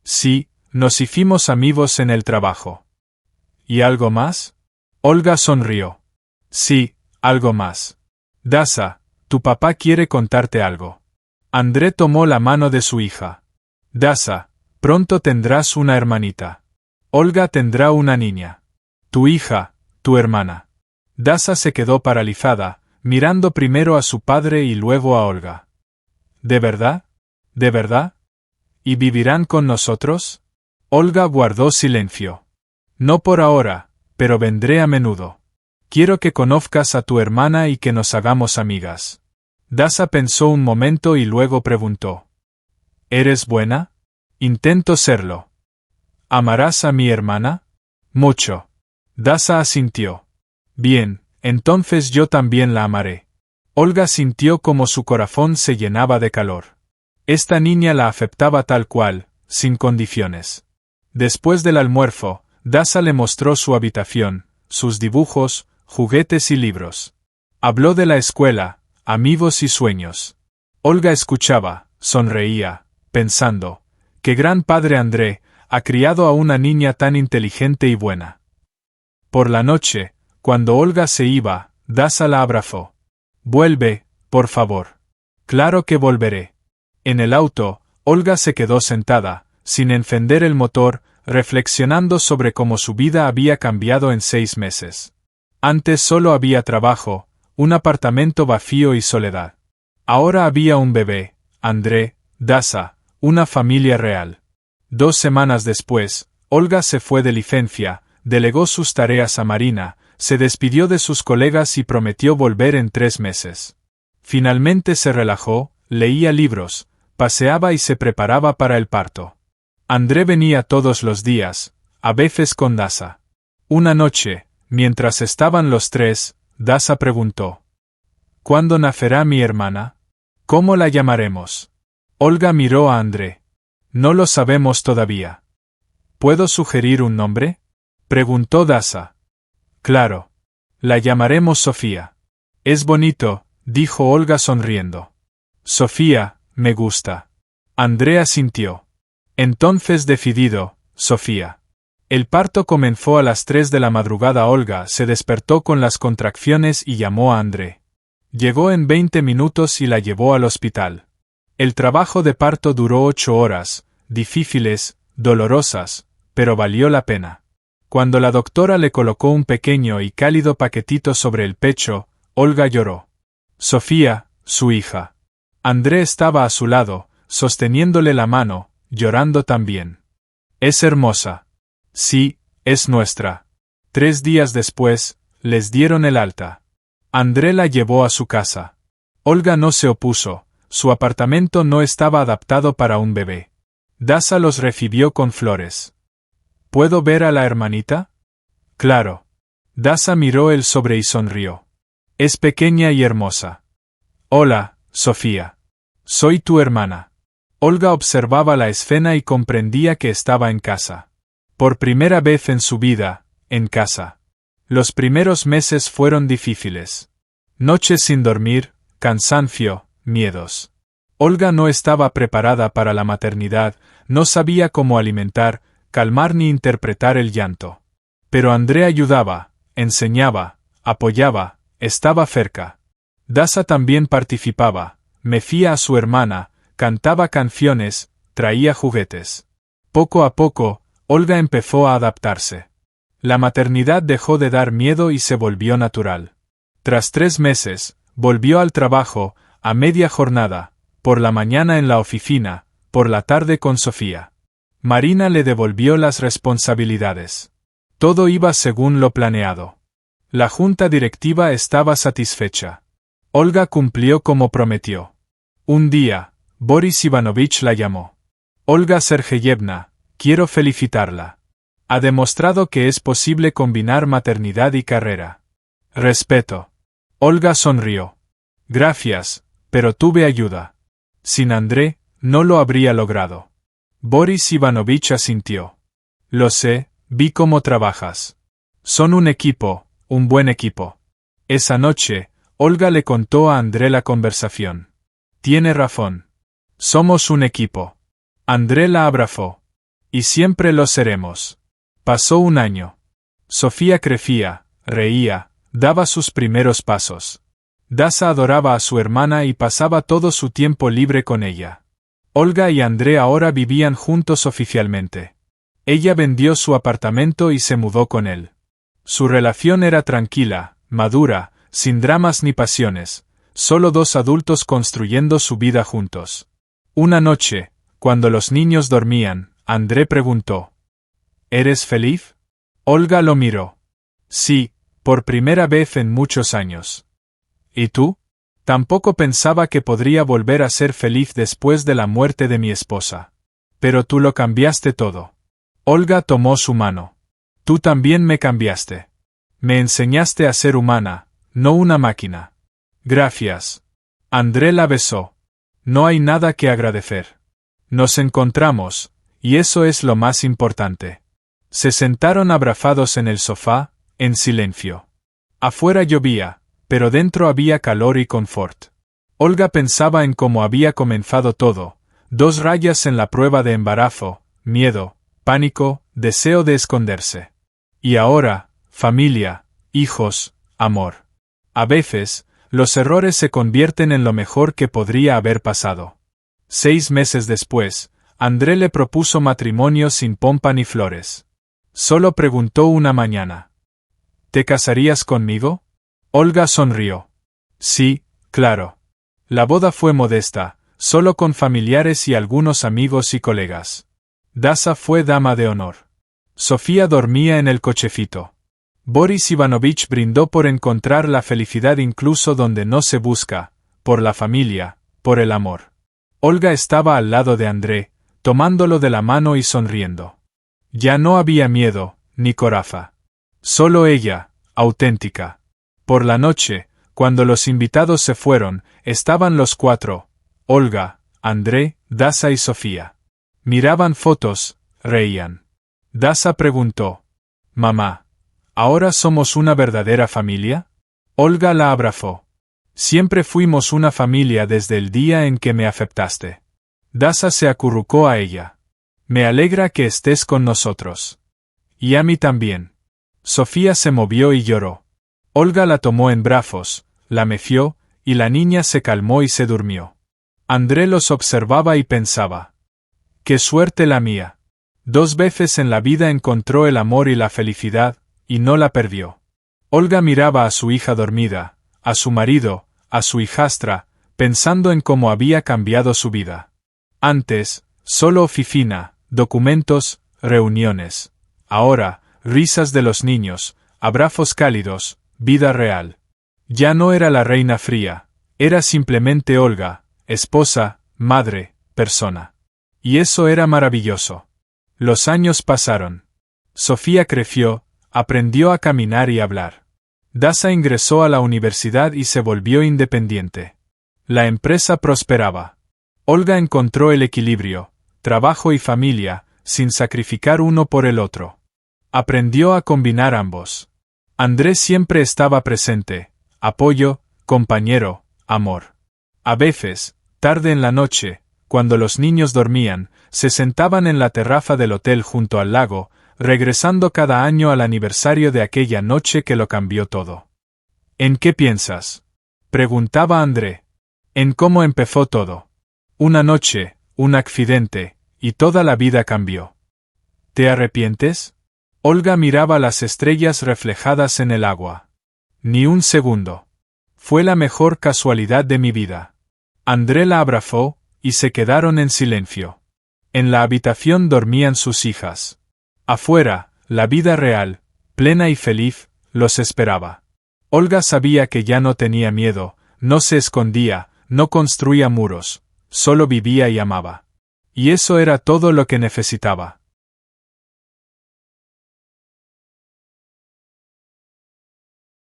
Sí, nos hicimos amigos en el trabajo. ¿Y algo más? Olga sonrió. Sí, algo más. Dasa, tu papá quiere contarte algo. André tomó la mano de su hija. Dasa, pronto tendrás una hermanita. Olga tendrá una niña. Tu hija, tu hermana. Dasa se quedó paralizada, mirando primero a su padre y luego a Olga. ¿De verdad? ¿De verdad? ¿Y vivirán con nosotros? Olga guardó silencio. No por ahora, pero vendré a menudo. Quiero que conozcas a tu hermana y que nos hagamos amigas. Dasa pensó un momento y luego preguntó. ¿Eres buena? Intento serlo. ¿Amarás a mi hermana? Mucho. Dasa asintió. Bien, entonces yo también la amaré. Olga sintió como su corazón se llenaba de calor. Esta niña la aceptaba tal cual, sin condiciones. Después del almuerzo, Dasa le mostró su habitación, sus dibujos, juguetes y libros. Habló de la escuela, amigos y sueños. Olga escuchaba, sonreía, pensando, qué gran padre André ha criado a una niña tan inteligente y buena. Por la noche, cuando Olga se iba, Dasa la abrazó. Vuelve, por favor. Claro que volveré. En el auto, Olga se quedó sentada, sin encender el motor, reflexionando sobre cómo su vida había cambiado en 6 meses. Antes solo había trabajo, un apartamento vacío y soledad. Ahora había un bebé, André, Dasa, una familia real. 2 semanas después, Olga se fue de licencia, delegó sus tareas a Marina, se despidió de sus colegas y prometió volver en 3 meses. Finalmente se relajó, leía libros, paseaba y se preparaba para el parto. André venía todos los días, a veces con Dasa. Una noche, mientras estaban los tres, Dasa preguntó. ¿Cuándo nacerá mi hermana? ¿Cómo la llamaremos? Olga miró a André. No lo sabemos todavía. ¿Puedo sugerir un nombre? Preguntó Dasa. Claro. La llamaremos Sofía. Es bonito, dijo Olga sonriendo. Sofía, me gusta. André asintió. Entonces decidido, Sofía. El parto comenzó a las 3 de la madrugada. Olga se despertó con las contracciones y llamó a André. Llegó en 20 minutos y la llevó al hospital. El trabajo de parto duró 8 horas, difíciles, dolorosas, pero valió la pena. Cuando la doctora le colocó un pequeño y cálido paquetito sobre el pecho, Olga lloró. Sofía, su hija. André estaba a su lado, sosteniéndole la mano, llorando también. Es hermosa. Sí, es nuestra. 3 días después, les dieron el alta. André la llevó a su casa. Olga no se opuso, su apartamento no estaba adaptado para un bebé. Dasa los recibió con flores. ¿Puedo ver a la hermanita? Claro. Dasa miró el sobre y sonrió. Es pequeña y hermosa. Hola, Sofía. Soy tu hermana. Olga observaba la escena y comprendía que estaba en casa. Por primera vez en su vida, en casa. Los primeros meses fueron difíciles. Noches sin dormir, cansancio, miedos. Olga no estaba preparada para la maternidad, no sabía cómo alimentar, calmar ni interpretar el llanto. Pero André ayudaba, enseñaba, apoyaba, estaba cerca. Dasa también participaba, mecía a su hermana, cantaba canciones, traía juguetes. Poco a poco, Olga empezó a adaptarse. La maternidad dejó de dar miedo y se volvió natural. Tras 3 meses, volvió al trabajo, a media jornada, por la mañana en la oficina, por la tarde con Sofía. Marina le devolvió las responsabilidades. Todo iba según lo planeado. La junta directiva estaba satisfecha. Olga cumplió como prometió. Un día, Boris Ivanovich la llamó. Olga Sergeyevna, quiero felicitarla. Ha demostrado que es posible combinar maternidad y carrera. Respeto. Olga sonrió. Gracias, pero tuve ayuda. Sin André, no lo habría logrado. Boris Ivanovich asintió. Lo sé, vi cómo trabajas. Son un equipo, un buen equipo. Esa noche, Olga le contó a André la conversación. Tiene razón. Somos un equipo. André la abrazó. Y siempre lo seremos. Pasó un año. Sofía crecía, reía, daba sus primeros pasos. Dasa adoraba a su hermana y pasaba todo su tiempo libre con ella. Olga y André ahora vivían juntos oficialmente. Ella vendió su apartamento y se mudó con él. Su relación era tranquila, madura, sin dramas ni pasiones, solo dos adultos construyendo su vida juntos. Una noche, cuando los niños dormían, André preguntó: ¿Eres feliz? Olga lo miró. Sí, por primera vez en muchos años. ¿Y tú? Tampoco pensaba que podría volver a ser feliz después de la muerte de mi esposa. Pero tú lo cambiaste todo. Olga tomó su mano. Tú también me cambiaste. Me enseñaste a ser humana, no una máquina. Gracias. André la besó. No hay nada que agradecer. Nos encontramos, y eso es lo más importante. Se sentaron abrazados en el sofá, en silencio. Afuera llovía, pero dentro había calor y confort. Olga pensaba en cómo había comenzado todo, 2 rayas en la prueba de embarazo, miedo, pánico, deseo de esconderse. Y ahora, familia, hijos, amor. A veces, los errores se convierten en lo mejor que podría haber pasado. 6 meses después, André le propuso matrimonio sin pompa ni flores. Solo preguntó una mañana: ¿Te casarías conmigo? Olga sonrió. Sí, claro. La boda fue modesta, solo con familiares y algunos amigos y colegas. Dasa fue dama de honor. Sofía dormía en el cochecito. Boris Ivanovich brindó por encontrar la felicidad incluso donde no se busca, por la familia, por el amor. Olga estaba al lado de André, tomándolo de la mano y sonriendo. Ya no había miedo, ni coraza. Solo ella, auténtica. Por la noche, cuando los invitados se fueron, estaban los 4, Olga, André, Dasa y Sofía. Miraban fotos, reían. Dasa preguntó: «Mamá, ¿ahora somos una verdadera familia?» Olga la abrazó. «Siempre fuimos una familia desde el día en que me aceptaste». Dasa se acurrucó a ella. «Me alegra que estés con nosotros». «Y a mí también». Sofía se movió y lloró. Olga la tomó en brazos, la meció, y la niña se calmó y se durmió. André los observaba y pensaba: «Qué suerte la mía. 2 veces en la vida encontró el amor y la felicidad, y no la perdió». Olga miraba a su hija dormida, a su marido, a su hijastra, pensando en cómo había cambiado su vida. Antes, solo oficina, documentos, reuniones. Ahora, risas de los niños, abrazos cálidos, vida real. Ya no era la reina fría, era simplemente Olga, esposa, madre, persona. Y eso era maravilloso. Los años pasaron. Sofía creció, aprendió a caminar y hablar. Dasa ingresó a la universidad y se volvió independiente. La empresa prosperaba. Olga encontró el equilibrio, trabajo y familia, sin sacrificar uno por el otro. Aprendió a combinar ambos. Andrés siempre estaba presente, apoyo, compañero, amor. A veces, tarde en la noche, cuando los niños dormían, se sentaban en la terraza del hotel junto al lago, regresando cada año al aniversario de aquella noche que lo cambió todo. ¿En qué piensas?, preguntaba André. En cómo empezó todo. Una noche, un accidente, y toda la vida cambió. ¿Te arrepientes? Olga miraba las estrellas reflejadas en el agua. Ni un segundo. Fue la mejor casualidad de mi vida. André la abrazó, y se quedaron en silencio. En la habitación dormían sus hijas. Afuera, la vida real, plena y feliz, los esperaba. Olga sabía que ya no tenía miedo, no se escondía, no construía muros, solo vivía y amaba. Y eso era todo lo que necesitaba.